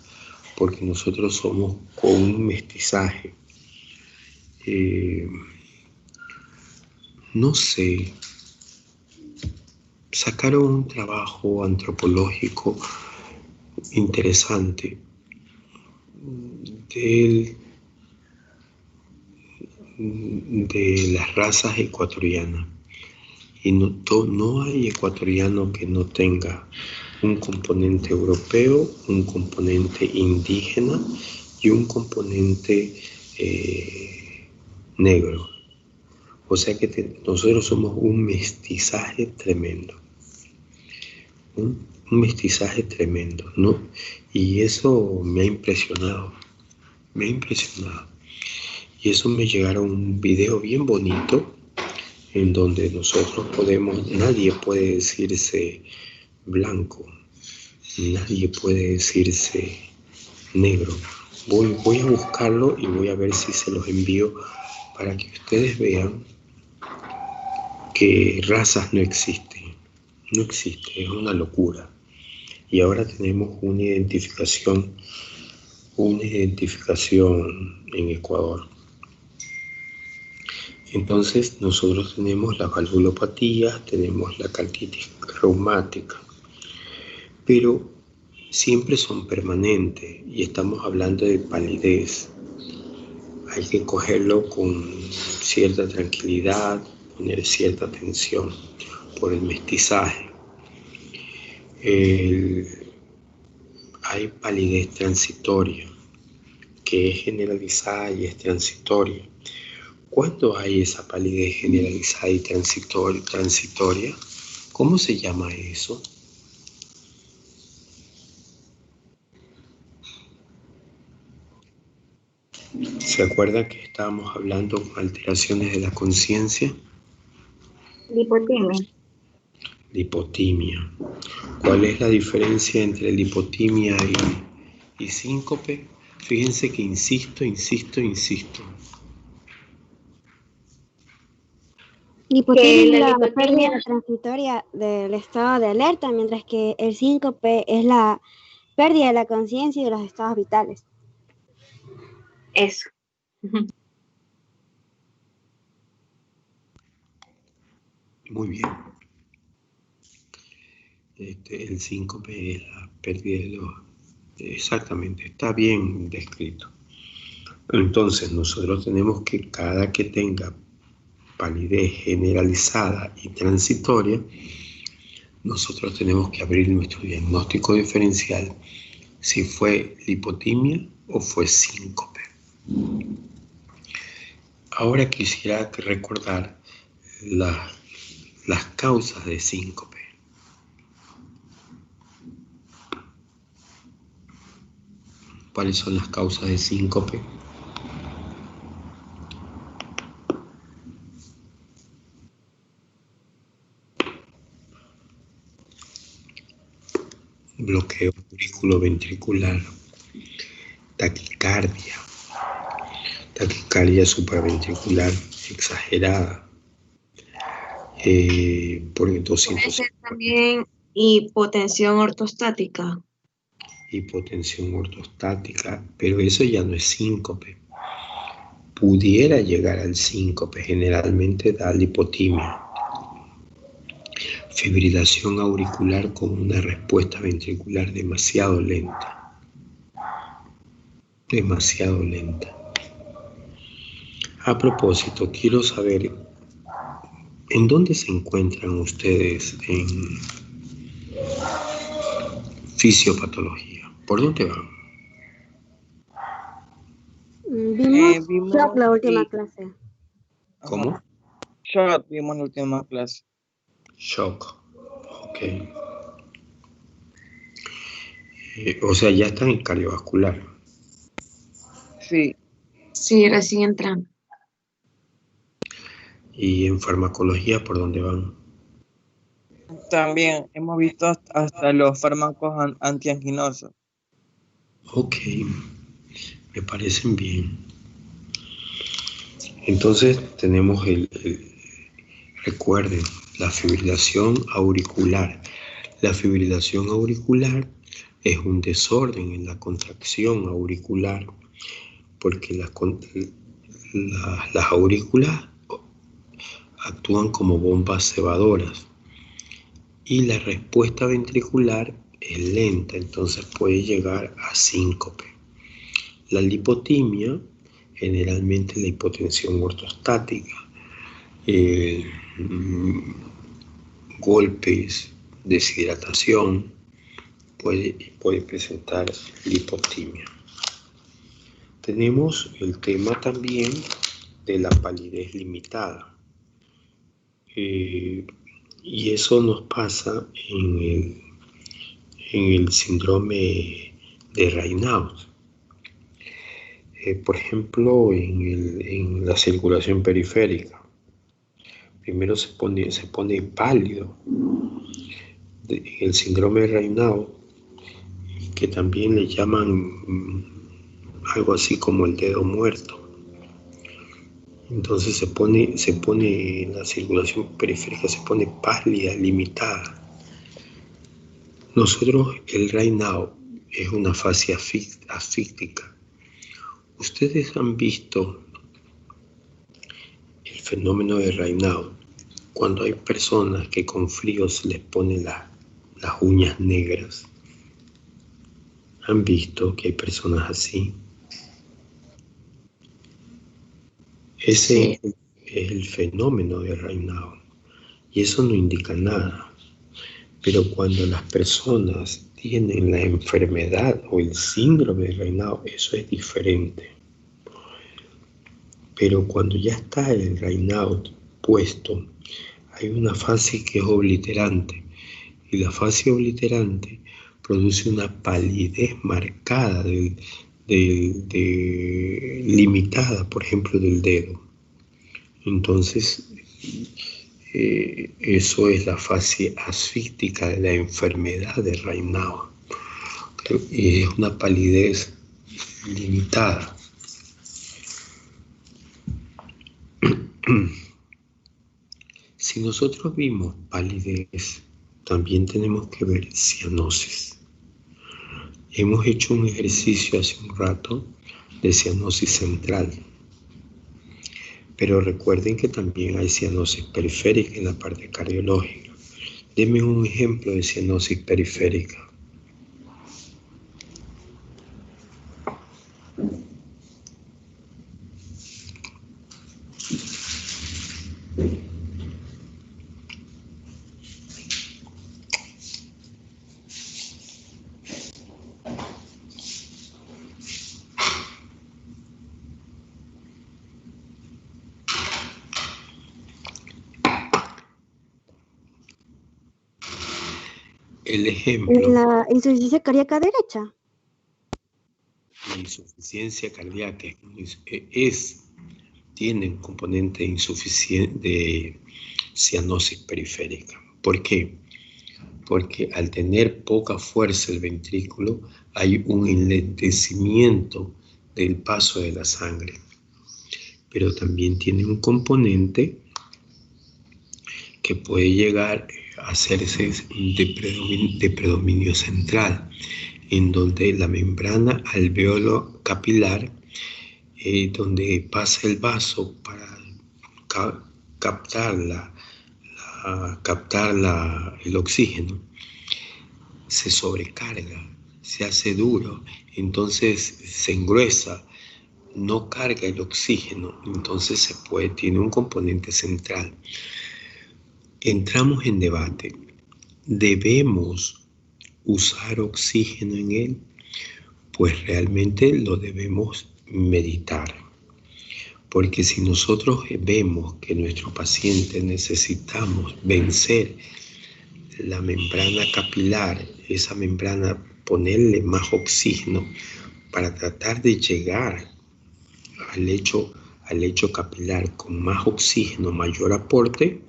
porque nosotros somos con un mestizaje. No sé, sacaron un trabajo antropológico interesante de las razas ecuatorianas, y no hay ecuatoriano que no tenga un componente europeo, un componente indígena y un componente negro. O sea que nosotros somos un mestizaje tremendo. Un mestizaje tremendo, ¿no? Y eso me ha impresionado. Y eso me llegaron un video bien bonito en donde nosotros nadie puede decirse blanco, nadie puede decirse negro. Voy a buscarlo y voy a ver si se los envío para que ustedes vean que razas no existen. No existe, es una locura. Y ahora tenemos una identificación en Ecuador. Entonces nosotros tenemos la valvulopatía, tenemos la carditis reumática, pero siempre son permanentes y estamos hablando de palidez. Hay que cogerlo con cierta tranquilidad, poner cierta atención por el mestizaje. Hay palidez transitoria, que es generalizada y es transitoria. ¿Cuándo hay esa palidez generalizada y transitoria? ¿Cómo se llama eso? ¿Se acuerdan que estábamos hablando con alteraciones de la conciencia? Lipotimia. Lipotimia. ¿Cuál es la diferencia entre lipotimia y síncope? Fíjense que insisto. Lipotimia es la pérdida transitoria del estado de alerta, mientras que el síncope es la pérdida de la conciencia y de los estados vitales. Eso. Muy bien. El síncope es la pérdida de los... Exactamente, está bien descrito. Entonces, nosotros tenemos que cada que tenga palidez generalizada y transitoria, nosotros tenemos que abrir nuestro diagnóstico diferencial si fue lipotimia o fue síncope. Ahora quisiera recordar las causas de síncope. ¿Cuáles son las causas de síncope? Bloqueo auriculoventricular, taquicardia supraventricular exagerada, por 200. Puede ser también hipotensión ortostática. Hipotensión ortostática, pero eso ya no es síncope. Pudiera llegar al síncope, generalmente da lipotimia. Fibrilación auricular con una respuesta ventricular demasiado lenta. A propósito, quiero saber, ¿en dónde se encuentran ustedes en fisiopatología? ¿Por dónde van? Vimos Shock la última clase. ¿Cómo? Shock vimos la última clase. Shock, ok. O sea, ya están en cardiovascular. Sí. Sí, recién entrando. ¿Y en farmacología por dónde van? También hemos visto hasta los fármacos antianginosos. Ok, me parecen bien. Entonces tenemos recuerden, la fibrilación auricular. La fibrilación auricular es un desorden en la contracción auricular, porque las aurículas actúan como bombas cebadoras y la respuesta ventricular es lenta, entonces puede llegar a síncope. La lipotimia, generalmente la hipotensión ortostática, golpes, deshidratación, puede presentar lipotimia. Tenemos el tema también de la palidez limitada. Y eso nos pasa en el síndrome de Raynaud. Por ejemplo, en la circulación periférica. Primero se pone pálido. En el síndrome de Raynaud, que también le llaman algo así como el dedo muerto. Entonces se pone la circulación periférica, se pone pálida, limitada. Nosotros, el Raynaud es una fase asfíctica. Ustedes han visto el fenómeno de Raynaud cuando hay personas que con frío se les ponen las uñas negras. ¿Han visto que hay personas así? Ese es el fenómeno de Raynaud. Y eso no indica nada. Pero cuando las personas tienen la enfermedad o el síndrome de Raynaud, eso es diferente. Pero cuando ya está el Raynaud puesto, hay una fase que es obliterante. Y la fase obliterante produce una palidez marcada, limitada, por ejemplo, del dedo. Entonces, eso es la fase asfíctica de la enfermedad de Raynaud. Y es una palidez limitada. Si nosotros vimos palidez, también tenemos que ver cianosis. Hemos hecho un ejercicio hace un rato de cianosis central. Pero recuerden que también hay cianosis periférica en la parte cardiológica. Denme un ejemplo de cianosis periférica. El ejemplo. ¿En la insuficiencia cardíaca derecha? La insuficiencia cardíaca tiene un componente de cianosis periférica. ¿Por qué? Porque al tener poca fuerza el ventrículo, hay un enlentecimiento del paso de la sangre. Pero también tiene un componente que puede llegar a hacerse de predominio central, en donde la membrana alveolo capilar, donde pasa el vaso para captar el oxígeno, se sobrecarga, se hace duro, entonces se engruesa, no carga el oxígeno, entonces tiene un componente central. Entramos en debate. ¿Debemos usar oxígeno en él? Pues realmente lo debemos meditar. Porque si nosotros vemos que nuestro paciente necesitamos vencer la membrana capilar, esa membrana, ponerle más oxígeno para tratar de llegar al lecho capilar con más oxígeno, mayor aporte,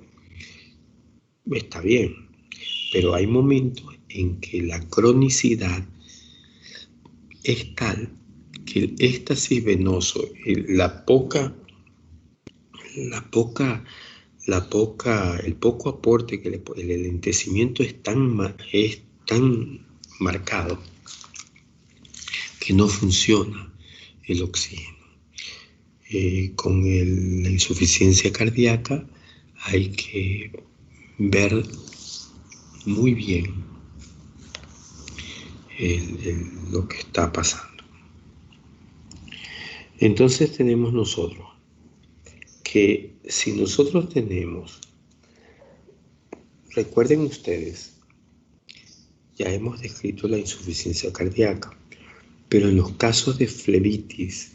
está bien. Pero hay momentos en que la cronicidad es tal que el éxtasis venoso, el poco aporte que el enlentecimiento es tan marcado que no funciona el oxígeno. Con la insuficiencia cardíaca hay que ver muy bien lo que está pasando. Entonces tenemos nosotros que si nosotros tenemos, recuerden ustedes, ya hemos descrito la insuficiencia cardíaca, pero en los casos de flebitis,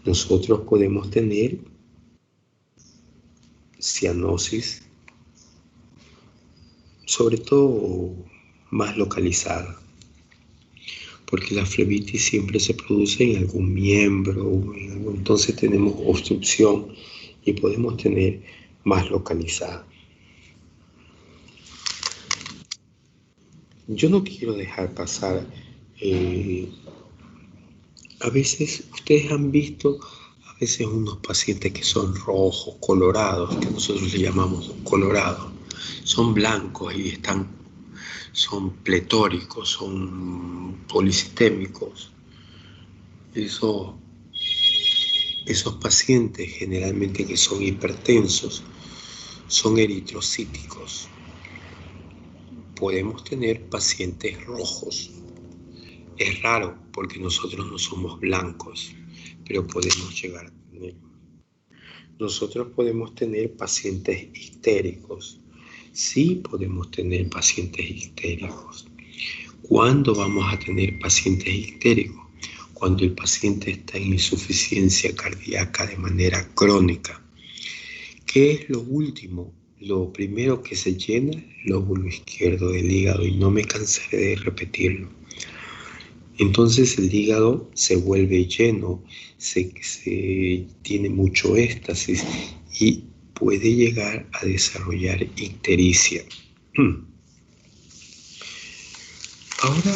nosotros podemos tener cianosis, sobre todo más localizada, porque la flebitis siempre se produce en algún miembro, entonces tenemos obstrucción y podemos tener más localizada. Yo no quiero dejar pasar, a veces ustedes han visto unos pacientes que son rojos, colorados, que nosotros le llamamos colorados. son blancos y son pletóricos, son polisistémicos. Esos pacientes generalmente que son hipertensos son eritrocíticos. Podemos tener pacientes rojos. Es raro porque nosotros no somos blancos, pero podemos llegar a tener. Nosotros podemos tener pacientes histéricos. Sí podemos tener pacientes histéricos. ¿Cuándo vamos a tener pacientes histéricos? Cuando el paciente está en insuficiencia cardíaca de manera crónica. ¿Qué es lo último? Lo primero que se llena, el lóbulo izquierdo del hígado, y no me cansaré de repetirlo. Entonces el hígado se vuelve lleno, tiene mucho éxtasis y puede llegar a desarrollar ictericia. Ahora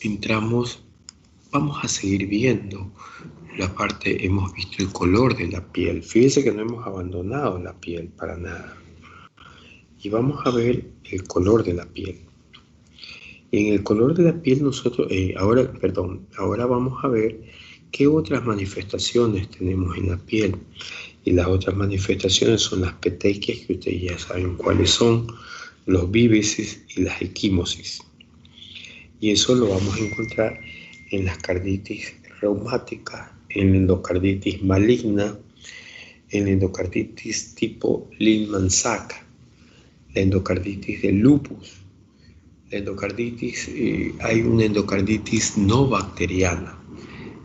entramos, vamos a seguir viendo la parte, hemos visto el color de la piel. Fíjense que no hemos abandonado la piel para nada. Y vamos a ver el color de la piel. En el color de la piel ahora vamos a ver qué otras manifestaciones tenemos en la piel. Y las otras manifestaciones son las petequias, que ustedes ya saben cuáles son, los víbices y las equimosis. Y eso lo vamos a encontrar en las carditis reumáticas, en la endocarditis maligna, en la endocarditis tipo Lehmann-Sachs, la endocarditis del lupus. La endocarditis, hay una endocarditis no bacteriana.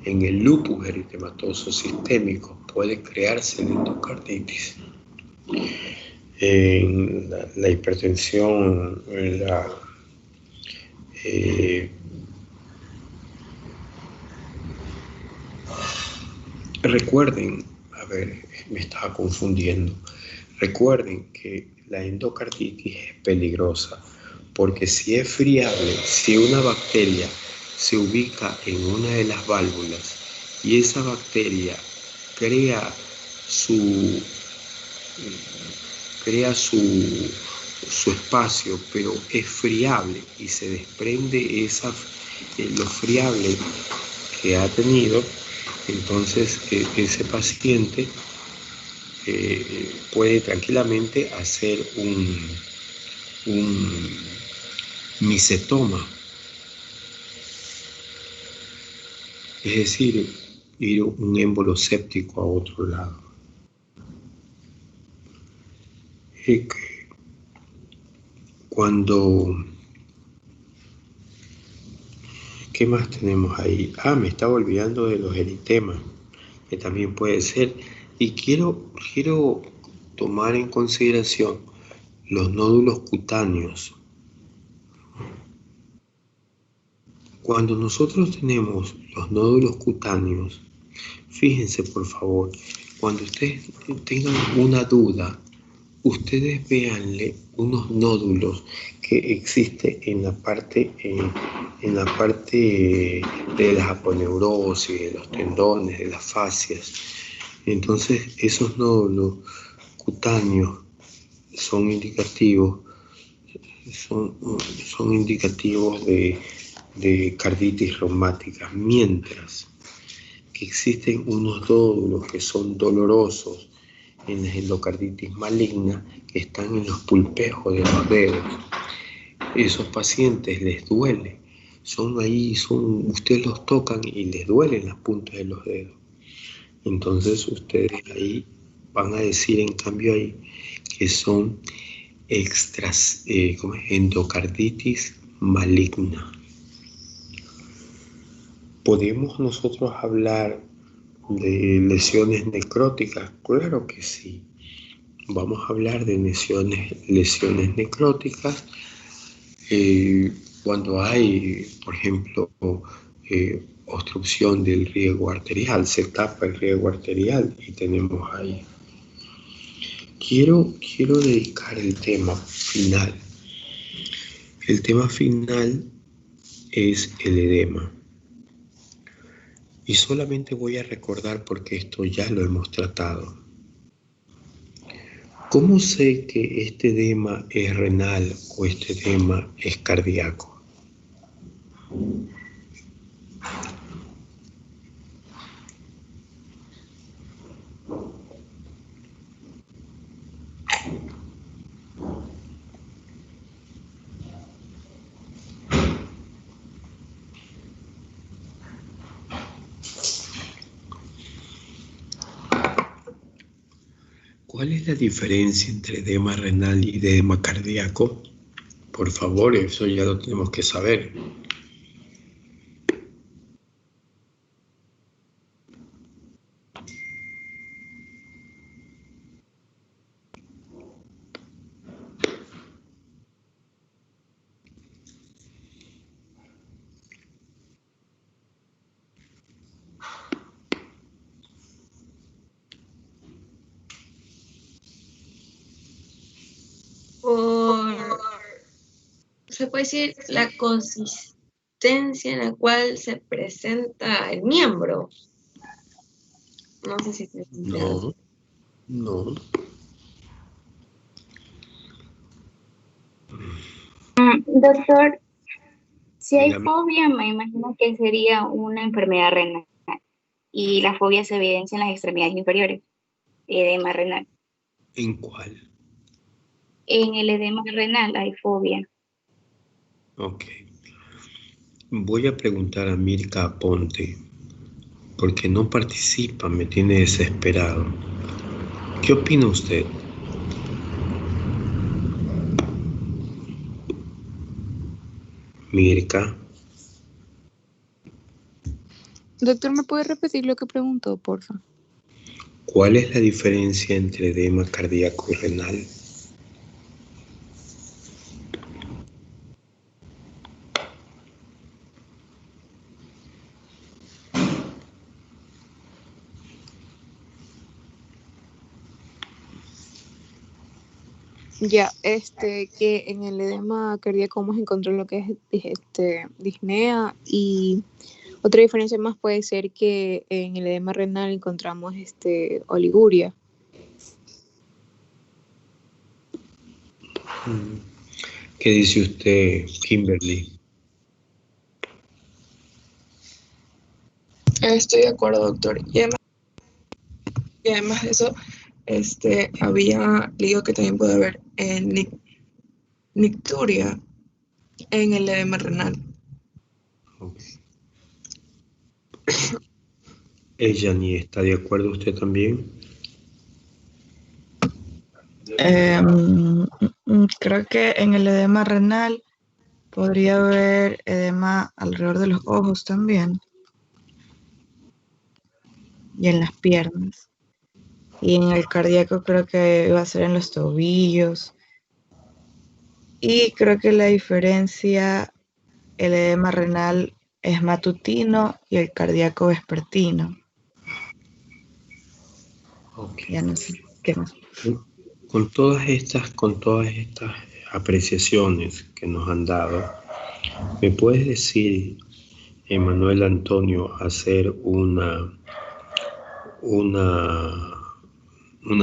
En el lupus eritematoso sistémico puede crearse la endocarditis. En la hipertensión, recuerden, me estaba confundiendo. Recuerden que la endocarditis es peligrosa porque si es friable, si una bacteria se ubica en una de las válvulas y esa bacteria crea su espacio, pero es friable y se desprende lo friable que ha tenido, entonces ese paciente puede tranquilamente hacer un micetoma, es decir, ir un émbolo séptico a otro lado. ¿Qué más tenemos ahí? Me estaba olvidando de los eritemas, que también puede ser. Y quiero tomar en consideración los nódulos cutáneos. Cuando nosotros tenemos los nódulos cutáneos, fíjense por favor, cuando ustedes tengan una duda, ustedes véanle unos nódulos que existen en la parte de las aponeurosis, de los tendones, de las fascias. Entonces esos nódulos cutáneos son indicativos de carditis reumática, mientras que existen unos nódulos que son dolorosos en la endocarditis maligna, que están en los pulpejos de los dedos. Esos pacientes les duele, ustedes los tocan y les duelen las puntas de los dedos. Entonces ustedes ahí van a decir en cambio ahí que son endocarditis maligna. ¿Podemos nosotros hablar de lesiones necróticas? Claro que sí. Vamos a hablar de lesiones necróticas cuando hay, por ejemplo, obstrucción del riego arterial, se tapa el riego arterial y tenemos ahí. Quiero dedicar el tema final. El tema final es el edema. Y solamente voy a recordar porque esto ya lo hemos tratado. ¿Cómo sé que este edema es renal o este edema es cardíaco? ¿Cuál es la diferencia entre edema renal y edema cardíaco? Por favor, eso ya lo tenemos que saber. Se puede decir, la consistencia en la cual se presenta el miembro. No sé si se No, no. Doctor, si hay Dígame. fobia, me imagino que sería una enfermedad renal. Y la fobia se evidencia en las extremidades inferiores, edema renal. ¿En cuál? En el edema renal hay fobia. Ok. Voy a preguntar a Mirka Aponte, porque no participa, me tiene desesperado. ¿Qué opina usted? Mirka, Doctor, ¿me puede repetir lo que preguntó, porfa? ¿cuál es la diferencia entre edema cardíaco y renal? Ya, que en el edema cardíaco vamos a encontrar lo que es disnea, y otra diferencia más puede ser que en el edema renal encontramos oliguria. ¿Qué dice usted, Kimberly? Estoy de acuerdo, doctor. Y además de eso, había leído que también puede haber nicturia en el edema renal. Okay. ¿Ella ni está de acuerdo usted también? Creo que en el edema renal podría haber edema alrededor de los ojos también. Y en las piernas. Y en el cardíaco creo que va a ser en los tobillos. Y creo que la diferencia, el edema renal es matutino y el cardíaco vespertino. Okay. Ya no sé qué más. Con todas estas apreciaciones que nos han dado, ¿me puedes decir, Emanuel Antonio, hacer una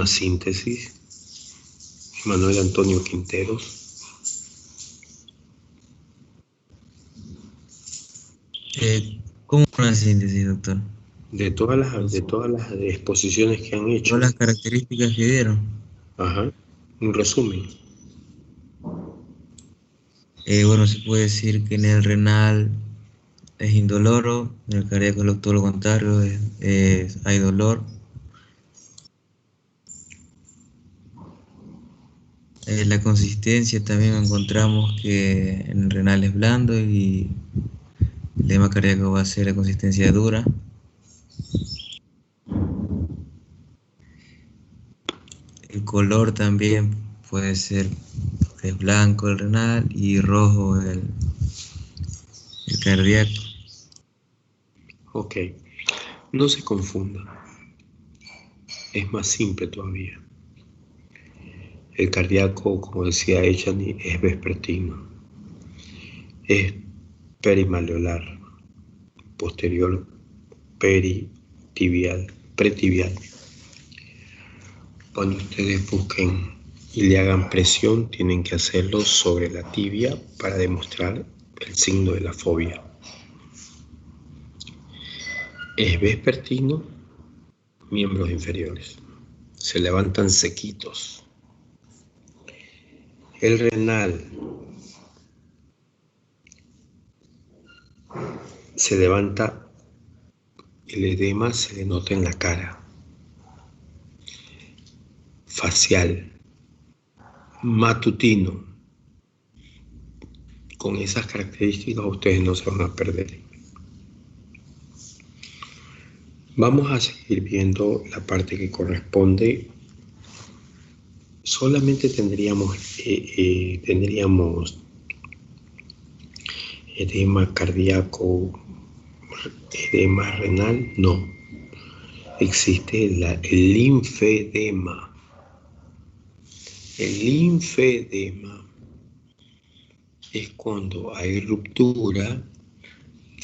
síntesis? Emanuel Antonio Quinteros. ¿Cómo una síntesis, doctor? De todas las exposiciones que han hecho. Todas las características que dieron. Ajá. Un resumen. Bueno, se puede decir que en el renal es indoloro, en el cardíaco es todo lo contrario, hay dolor. La consistencia también encontramos que en el renal es blando y el edema cardíaco va a ser la consistencia dura. El color también puede ser es blanco el renal y rojo el cardíaco. Ok, no se confunda. Es más simple todavía. El cardíaco, como decía Echani, es vespertino. Es perimaleolar, posterior pretibial. Cuando ustedes busquen y le hagan presión, tienen que hacerlo sobre la tibia para demostrar el signo de la fobia. Es vespertino, miembros inferiores. Se levantan sequitos. El renal se levanta, el edema se le nota en la cara. Facial, matutino. Con esas características ustedes no se van a perder. Vamos a seguir viendo la parte que corresponde. Solamente tendríamos edema cardíaco, edema renal, no. Existe el linfedema. El linfedema es cuando hay ruptura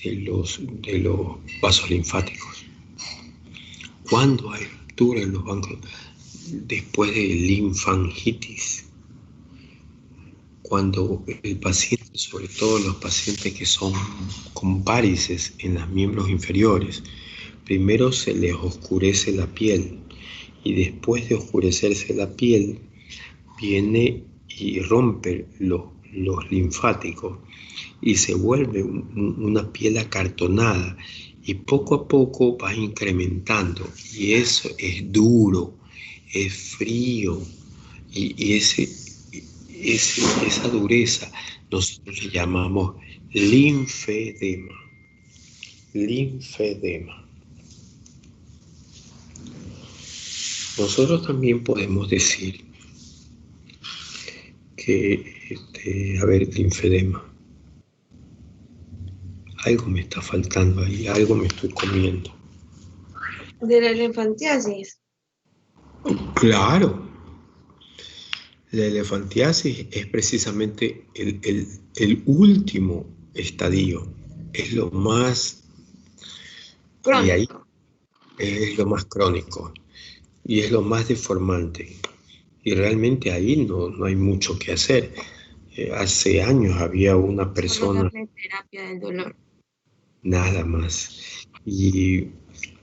de los vasos linfáticos. Cuando hay ruptura en los vasos, después de linfangitis, cuando el paciente, sobre todo los pacientes que son con varices en los miembros inferiores, primero se les oscurece la piel y después de oscurecerse la piel viene y rompe los linfáticos y se vuelve una piel acartonada y poco a poco va incrementando y eso es duro, es frío y esa dureza nosotros le llamamos linfedema. Linfedema. Nosotros también podemos decir que, linfedema. Algo me está faltando ahí, algo me estoy comiendo. ¿De la elefantiasis? Claro. La elefantiasis es precisamente el último estadio. Es lo más... Crónico. Y ahí es lo más crónico. Y es lo más deformante. Y realmente ahí no hay mucho que hacer. Hace años había una persona... Solo darle terapia del dolor. Nada más. Y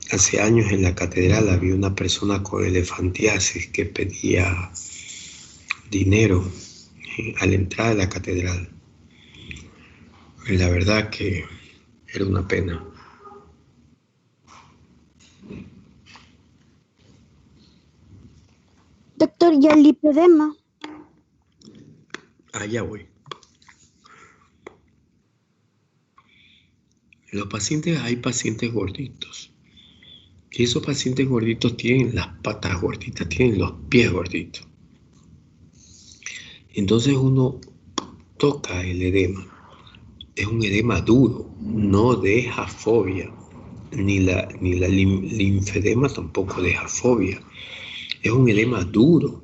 hace años en la catedral había una persona con elefantiasis que pedía dinero a la entrada de la catedral. La verdad que era una pena. Doctor, ¿y el lipedema? Allá voy. Hay pacientes gorditos. Y esos pacientes gorditos tienen las patas gorditas, tienen los pies gorditos. Entonces uno toca el edema. Es un edema duro, no deja fobia. Ni la linfedema tampoco deja fobia. Es un edema duro.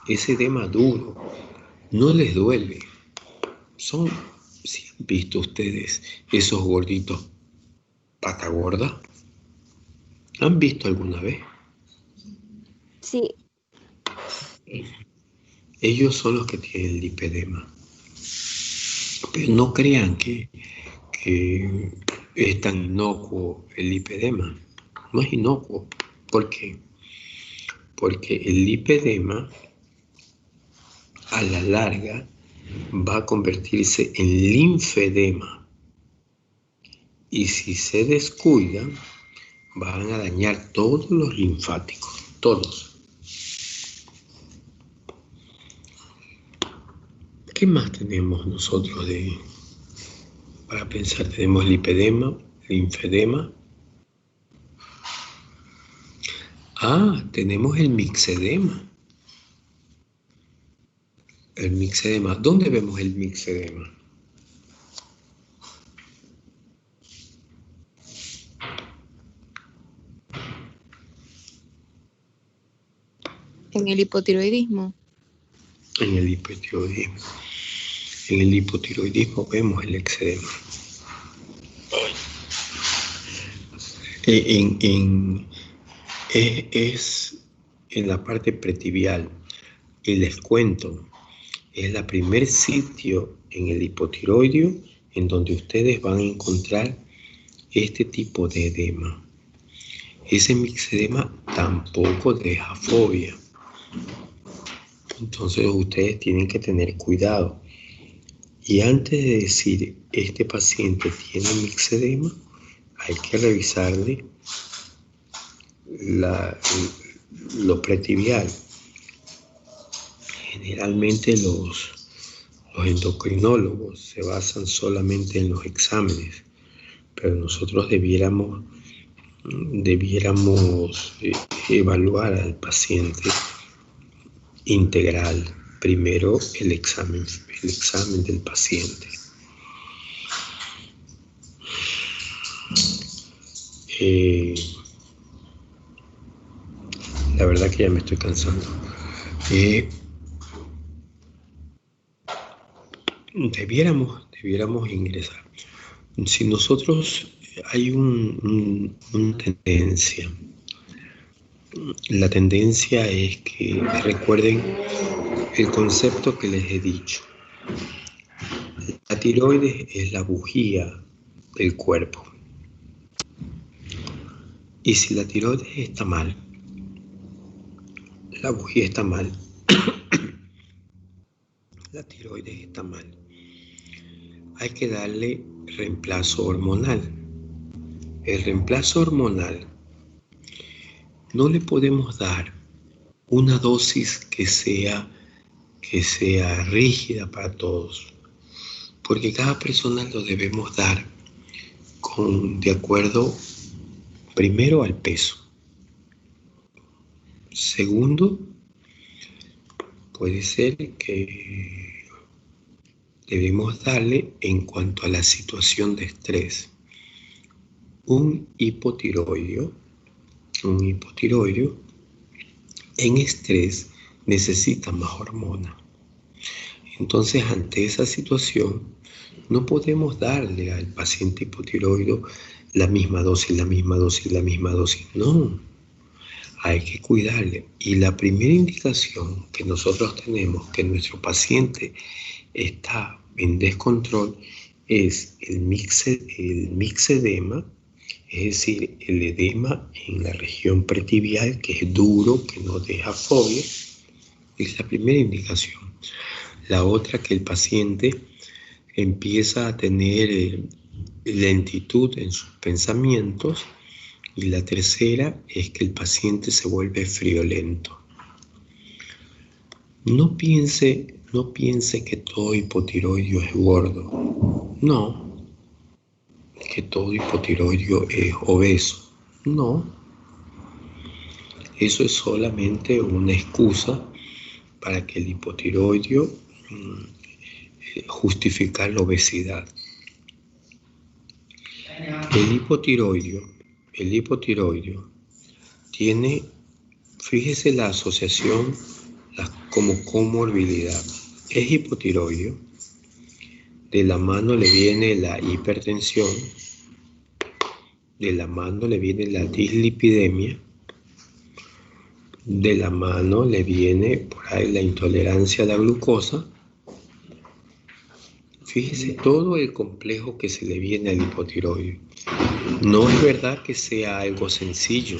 Ese edema duro no les duele. ¿Sí han visto ustedes esos gorditos pata gorda? ¿Han visto alguna vez? Sí. Ellos son los que tienen el lipedema. Pero no crean que es tan inocuo el lipedema. No es inocuo. ¿Por qué? Porque el lipedema a la larga va a convertirse en linfedema. Y si se descuidan, van a dañar todos los linfáticos, todos. ¿Qué más tenemos nosotros para pensar? Tenemos lipedema, linfedema. Tenemos el mixedema. El mixedema. ¿Dónde vemos el mixedema? En el hipotiroidismo. En el hipotiroidismo. En el hipotiroidismo vemos el eczedema. Es en la parte pretibial. Y les cuento, es el primer sitio en el hipotiroideo en donde ustedes van a encontrar este tipo de edema. Ese mixedema tampoco deja fobia. Entonces ustedes tienen que tener cuidado. Y antes de decir, este paciente tiene mixedema, hay que revisarle lo pretibial. Generalmente los endocrinólogos se basan solamente en los exámenes, pero nosotros debiéramos evaluar al paciente integral. Primero el examen del paciente. La verdad que ya me estoy cansando. Debiéramos ingresar. Si nosotros hay una tendencia, la tendencia es que recuerden el concepto que les he dicho. La tiroides es la bujía del cuerpo. Y si la tiroides está mal, la bujía está mal, la tiroides está mal, hay que darle reemplazo hormonal. El reemplazo hormonal no le podemos dar una dosis que sea rígida para todos, porque cada persona lo debemos dar de acuerdo, primero, al peso. Segundo, puede ser que debemos darle en cuanto a la situación de estrés. Un hipotiroideo en estrés necesita más hormona. Entonces, ante esa situación, no podemos darle al paciente hipotiroideo la misma dosis. No, hay que cuidarle. Y la primera indicación que nosotros tenemos que nuestro paciente está en descontrol es el mixedema, es decir, el edema en la región pretibial, que es duro, que no deja fobia. Es la primera indicación. La otra, que el paciente empieza a tener lentitud en sus pensamientos. Y la tercera es que el paciente se vuelve friolento. No piense que todo hipotiroideo es gordo. No. Que todo hipotiroideo es obeso. No. Eso es solamente una excusa para que el hipotiroideo justificar la obesidad. El hipotiroideo tiene, fíjese la asociación como comorbilidad. Es hipotiroideo, de la mano le viene la hipertensión, de la mano le viene la dislipidemia, de la mano le viene por ahí la intolerancia a la glucosa. Fíjese todo el complejo que se le viene al hipotiroideo. No es verdad que sea algo sencillo.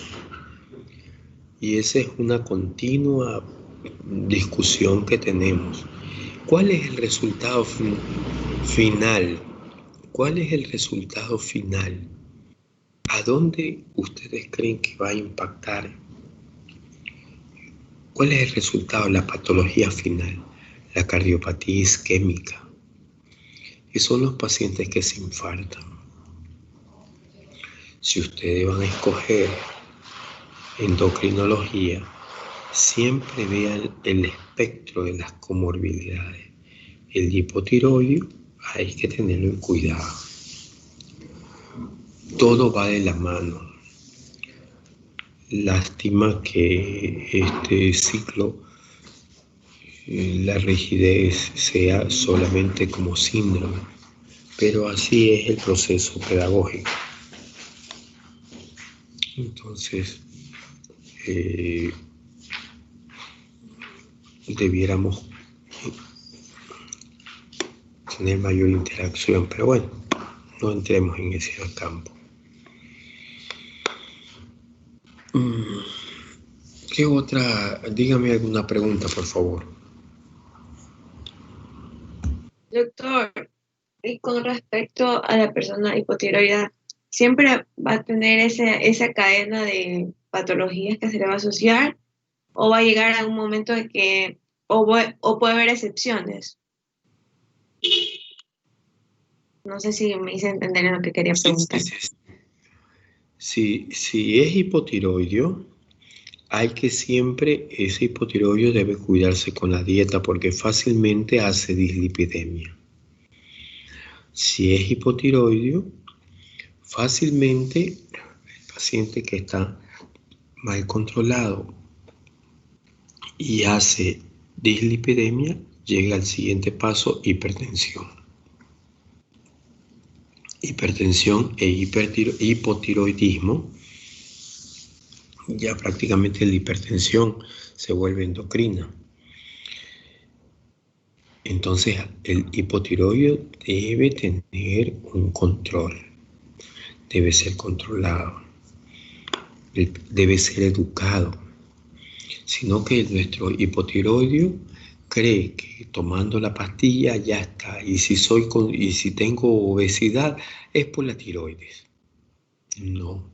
Y esa es una continua discusión que tenemos. ¿Cuál es el resultado final? ¿Cuál es el resultado final? ¿A dónde ustedes creen que va a impactar? ¿Cuál es el resultado, la patología final? La cardiopatía isquémica. Y son los pacientes que se infartan. Si ustedes van a escoger endocrinología, siempre vean el espectro de las comorbilidades. El hipotiroideo hay que tenerlo en cuidado. Todo va de la mano. Lástima que este ciclo, la rigidez sea solamente como síndrome, pero así es el proceso pedagógico. Entonces, debiéramos tener mayor interacción, pero bueno, no entremos en ese campo. ¿Qué otra? Dígame alguna pregunta, por favor. Doctor, y con respecto a la persona hipotiroidea, ¿siempre va a tener esa cadena de patologías que se le va a asociar? ¿O va a llegar a un momento de que, o puede haber excepciones? No sé si me hice entender en lo que quería preguntar. Si es hipotiroideo, hay que siempre, ese hipotiroideo debe cuidarse con la dieta porque fácilmente hace dislipidemia. Si es hipotiroideo, fácilmente el paciente que está mal controlado y hace dislipidemia llega al siguiente paso, hipertensión. Hipertensión e hipotiroidismo. Ya prácticamente la hipertensión se vuelve endocrina. Entonces el hipotiroideo debe tener un control, debe ser controlado, debe ser educado, sino que nuestro hipotiroideo cree que tomando la pastilla ya está, y si tengo obesidad es por la tiroides. No.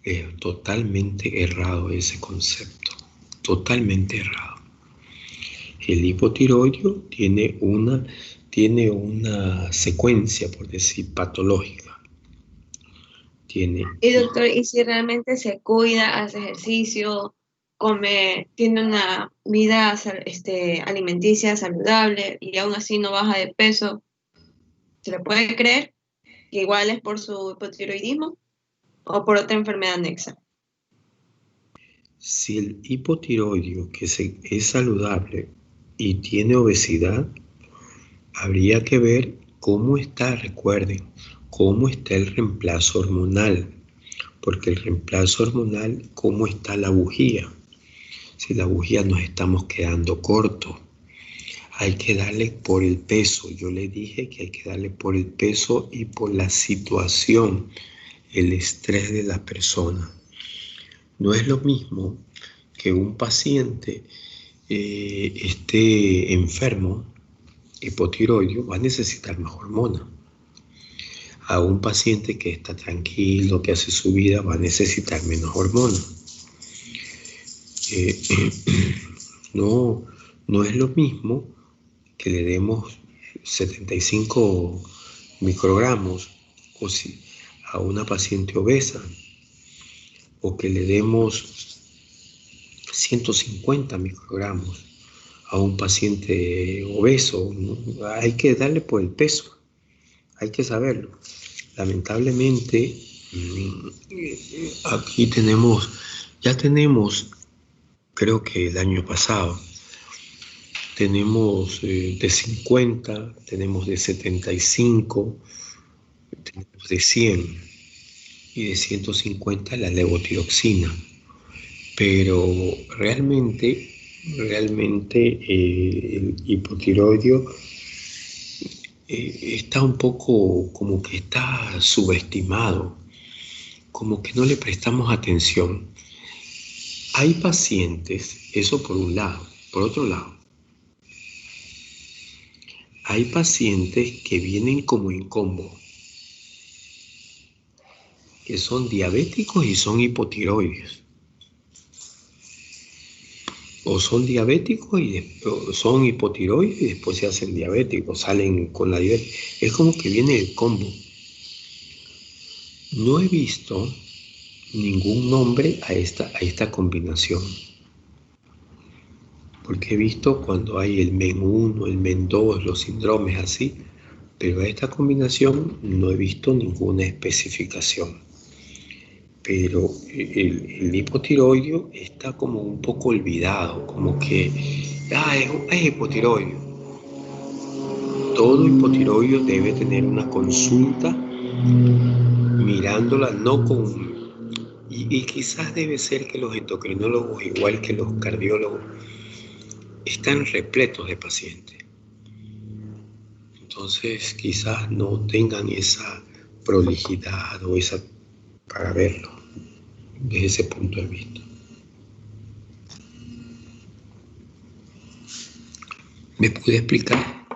Es totalmente errado ese concepto, totalmente errado. El hipotiroideo tiene una secuencia, por decir, patológica. Y doctor, ¿y si realmente se cuida, hace ejercicio, tiene una vida alimenticia saludable y aún así no baja de peso, se le puede creer que igual es por su hipotiroidismo o por otra enfermedad anexa? Si el hipotiroideo es saludable y tiene obesidad, habría que ver cómo está, recuerden, cómo está el reemplazo hormonal, porque el reemplazo hormonal, cómo está la bujía. Si la bujía nos estamos quedando cortos, hay que darle por el peso. Yo le dije que hay que darle por el peso y por la situación, el estrés de la persona. No es lo mismo que un paciente esté enfermo, hipotiroideo, va a necesitar más hormona. A un paciente que está tranquilo, que hace su vida, va a necesitar menos hormona. No es lo mismo que le demos 75 microgramos a una paciente obesa, o que le demos 150 microgramos a un paciente obeso. Hay que darle por el peso, hay que saberlo. Lamentablemente, aquí ya tenemos, creo que el año pasado, tenemos de 50, tenemos de 75, tenemos de 100 y de 150 la levotiroxina. Pero realmente el hipotiroideo está un poco como que está subestimado, como que no le prestamos atención. Hay pacientes, eso por un lado. Por otro lado, hay pacientes que vienen como en combo, que son diabéticos y son hipotiroides. O son diabéticos o son hipotiroides y después se hacen diabéticos, salen con la diabetes. Es como que viene el combo. No he visto ningún nombre a esta combinación. Porque he visto cuando hay el MEN 1, el MEN 2, los síndromes así, pero a esta combinación no he visto ninguna especificación. Pero el hipotiroideo está como un poco olvidado, como que es hipotiroideo. Todo hipotiroideo debe tener una consulta mirándola no Y quizás debe ser que los endocrinólogos, igual que los cardiólogos, están repletos de pacientes. Entonces quizás no tengan esa prolijidad o esa para verlo desde ese punto de vista. ¿Me pude explicar?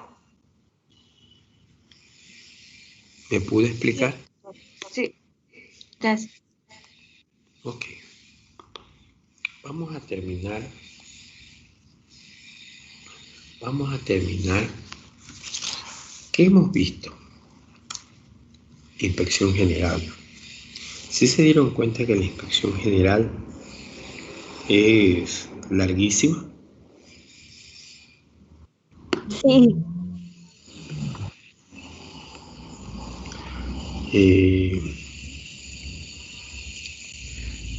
¿Me pude explicar? Sí, gracias. Ok. Vamos a terminar. ¿Qué hemos visto? Inspección general. ¿Sí se dieron cuenta que la inspección general es larguísima? Sí.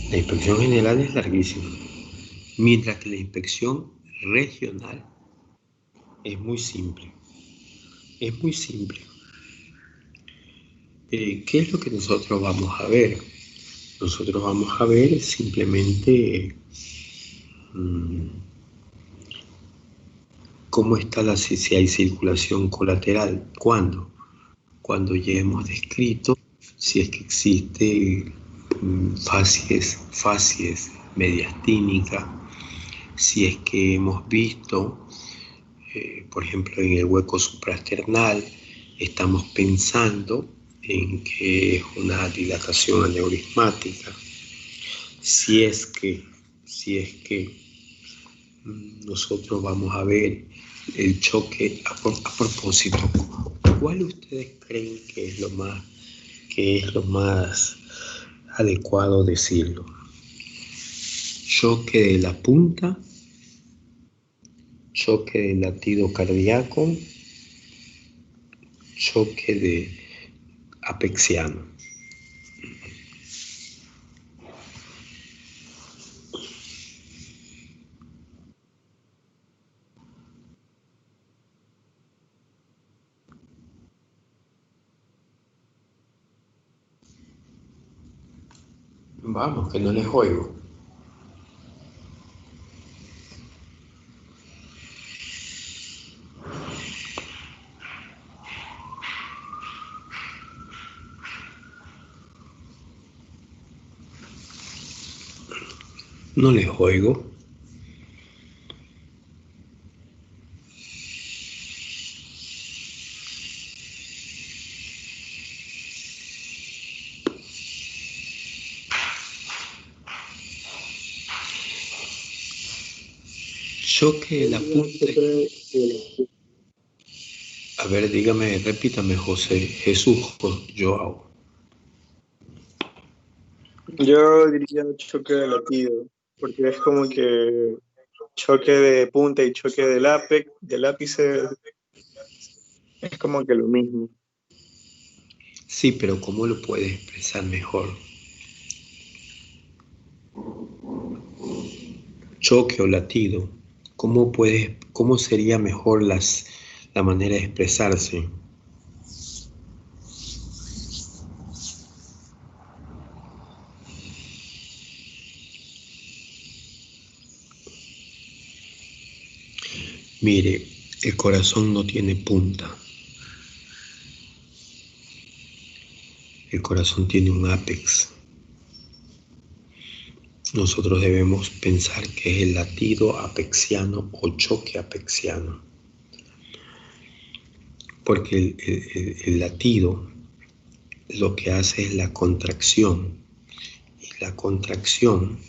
La inspección general es larguísima, mientras que la inspección regional es muy simple. Es muy simple. ¿Qué es lo que nosotros vamos a ver? Nosotros vamos a ver simplemente cómo está si hay circulación colateral. ¿Cuándo? Cuando ya hemos descrito si es que existe facies mediastínicas, si es que hemos visto, por ejemplo, en el hueco suprasternal, estamos pensando en que es una dilatación aneurismática. Si es que nosotros vamos a ver el choque, a propósito, ¿cuál ustedes creen que es lo más adecuado decirlo? Choque de la punta, choque del latido cardíaco, choque de apexiano. Vamos, que no les oigo. No les oigo. Choque de la punta. A ver, dígame, repítame, José. Jesús Joao. Yo diría choque de latido, porque es como que choque de punta y choque del ápice es como que lo mismo. Sí, pero ¿cómo lo puedes expresar mejor? Choque o latido. ¿Cómo sería mejor la manera de expresarse? Mire, el corazón no tiene punta. El corazón tiene un ápex. Nosotros debemos pensar que es el latido apexiano o choque apexiano. Porque el latido lo que hace es la contracción. Y la contracción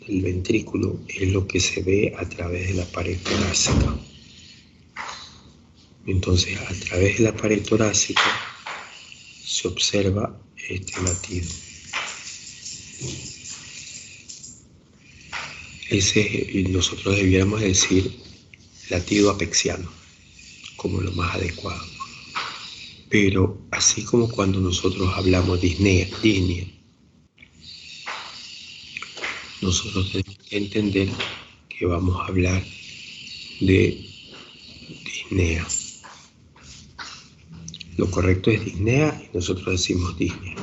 del ventrículo es lo que se ve a través de la pared torácica. Entonces, a través de la pared torácica se observa este latido. Nosotros debiéramos decir latido apexiano como lo más adecuado. Pero así como cuando nosotros hablamos disnea, nosotros tenemos que entender que vamos a hablar de disnea. Lo correcto es disnea y nosotros decimos disnea.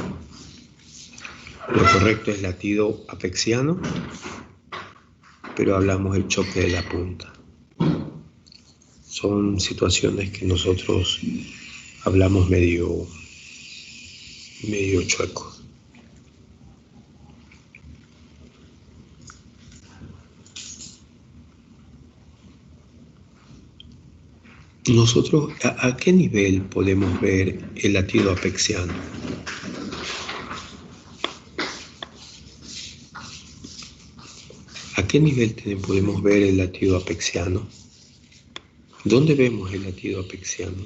Lo correcto es latido apexiano, pero hablamos del choque de la punta. Son situaciones que nosotros hablamos medio chueco. Nosotros, ¿a qué nivel podemos ver el latido apexiano? ¿A qué nivel podemos ver el latido apexiano? ¿Dónde vemos el latido apexiano?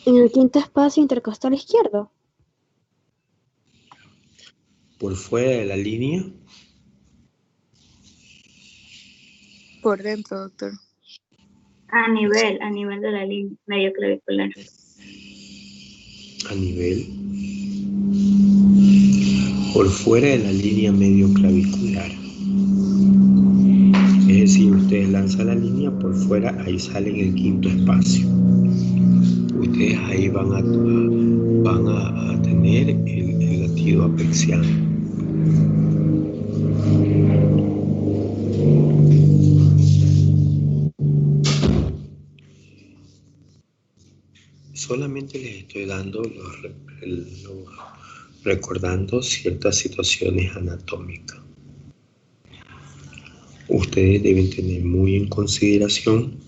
En el quinto espacio intercostal izquierdo. ¿Por fuera de la línea? Por dentro, doctor. A nivel de la línea medio clavicular. A nivel. Por fuera de la línea medio clavicular. Es decir, ustedes lanzan la línea por fuera, ahí sale en el quinto espacio. Ustedes ahí van a tener el latido apexiano. Solamente les estoy dando recordando ciertas situaciones anatómicas. Ustedes deben tener muy en consideración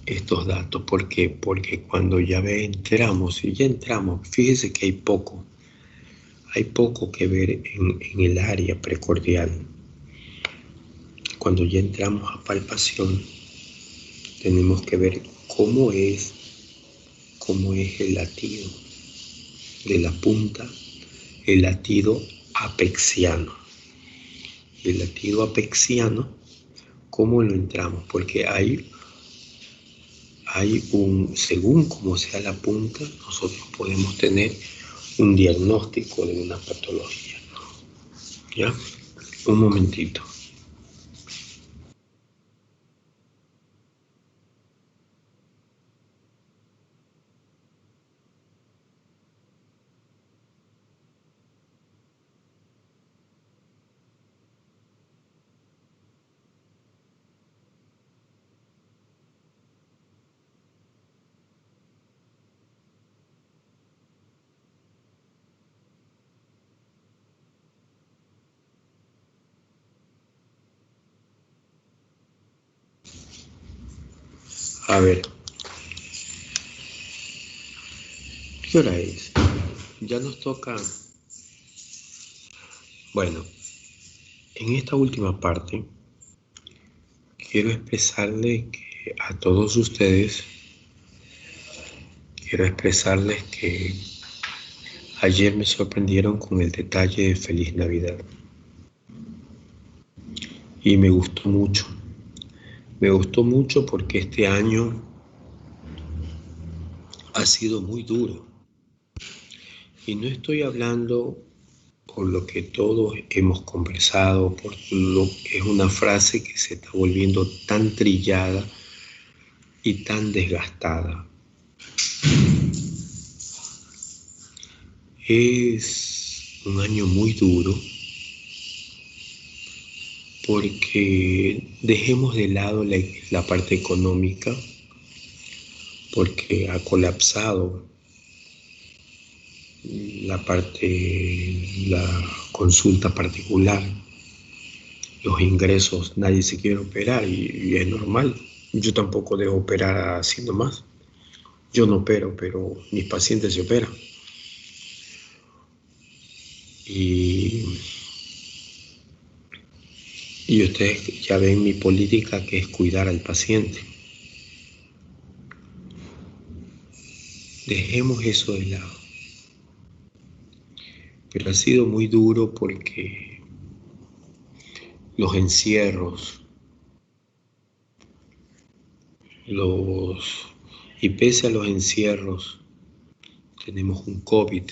estos datos. ¿Por qué? Porque cuando ya entramos, fíjense que hay poco que ver en el área precordial. Cuando ya entramos a palpación, tenemos que ver cómo es el latido de la punta, el latido apexiano. El latido apexiano, ¿cómo lo entramos? Porque hay según como sea la punta, nosotros podemos tener un diagnóstico de una patología. ¿Ya? Un momentito. A ver. ¿Qué hora es? Ya nos toca. Bueno, en esta última parte quiero expresarles que a todos ustedes, que ayer me sorprendieron con el detalle de Feliz Navidad. Y me gustó mucho. Me gustó mucho porque este año ha sido muy duro. Y no estoy hablando por lo que todos hemos conversado, por lo que es una frase que se está volviendo tan trillada y tan desgastada. Es un año muy duro porque dejemos de lado la parte económica, porque ha colapsado la consulta particular, los ingresos, nadie se quiere operar y es normal. Yo tampoco dejo operar así nomás. Yo no opero, pero mis pacientes se operan. Y ustedes ya ven mi política, que es cuidar al paciente. Dejemos eso de lado. Pero ha sido muy duro porque los encierros, y pese a los encierros, tenemos un COVID.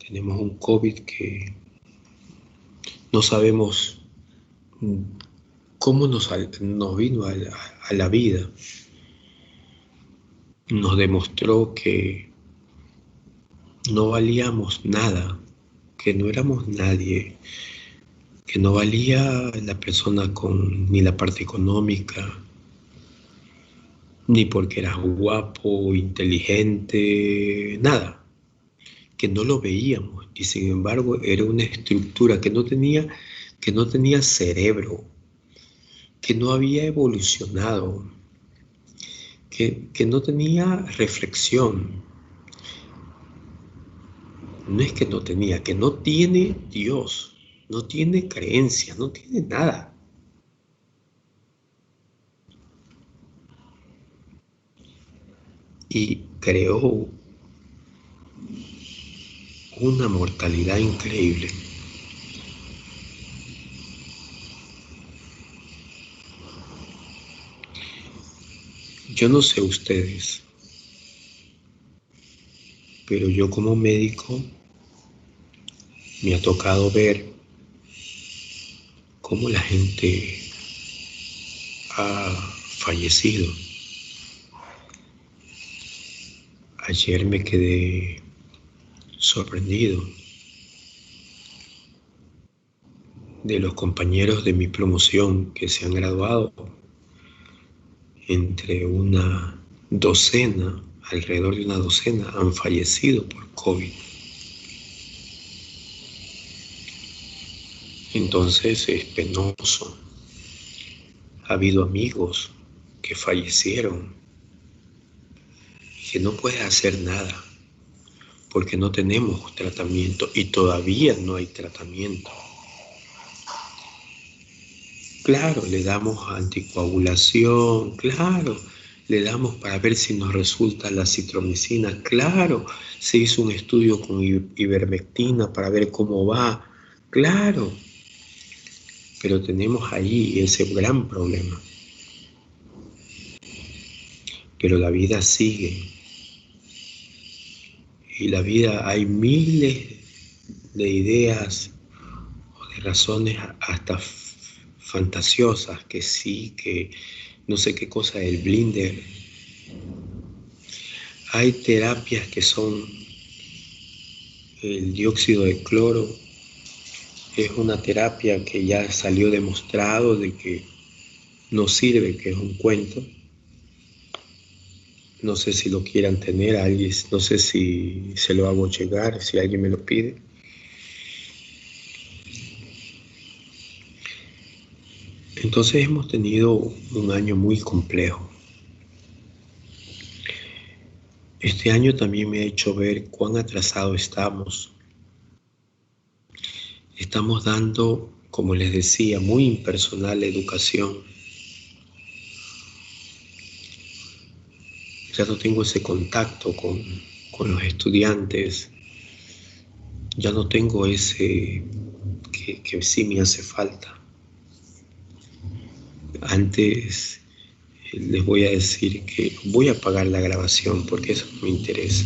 Tenemos un COVID que no sabemos cómo nos vino a la vida. Nos demostró que no valíamos nada, que no éramos nadie, que no valía la persona con ni la parte económica, ni porque eras guapo, inteligente, nada, que no lo veíamos, y sin embargo era una estructura que no tenía cerebro, que no había evolucionado, que no tenía reflexión. No es que no tenía, que no tiene Dios, no tiene creencia, no tiene nada. Y creó una mortalidad increíble. Yo no sé ustedes, pero yo como médico me ha tocado ver cómo la gente ha fallecido. Ayer me quedé sorprendido de los compañeros de mi promoción que se han graduado. Entre una docena, alrededor de una docena, han fallecido por COVID. Entonces es penoso. Ha habido amigos que fallecieron y que no puedes hacer nada porque no tenemos tratamiento y todavía no hay tratamiento. Claro, le damos anticoagulación, claro, le damos para ver si nos resulta la citromicina, claro, se hizo un estudio con ivermectina para ver cómo va, claro, pero tenemos ahí ese gran problema. Pero la vida sigue, y la vida hay miles de ideas o de razones hasta fantasiosas, que sí, que no sé qué cosa, el blinder. Hay terapias que son el dióxido de cloro, es una terapia que ya salió demostrado de que no sirve, que es un cuento. No sé si lo quieran tener alguien, no sé si se lo hago llegar, si alguien me lo pide. Entonces hemos tenido un año muy complejo. Este año también me ha hecho ver cuán atrasados estamos. Estamos dando, como les decía, muy impersonal la educación. Ya no tengo ese contacto con los estudiantes. Ya no tengo ese que sí me hace falta. Antes les voy a decir que voy a apagar la grabación porque eso no me interesa.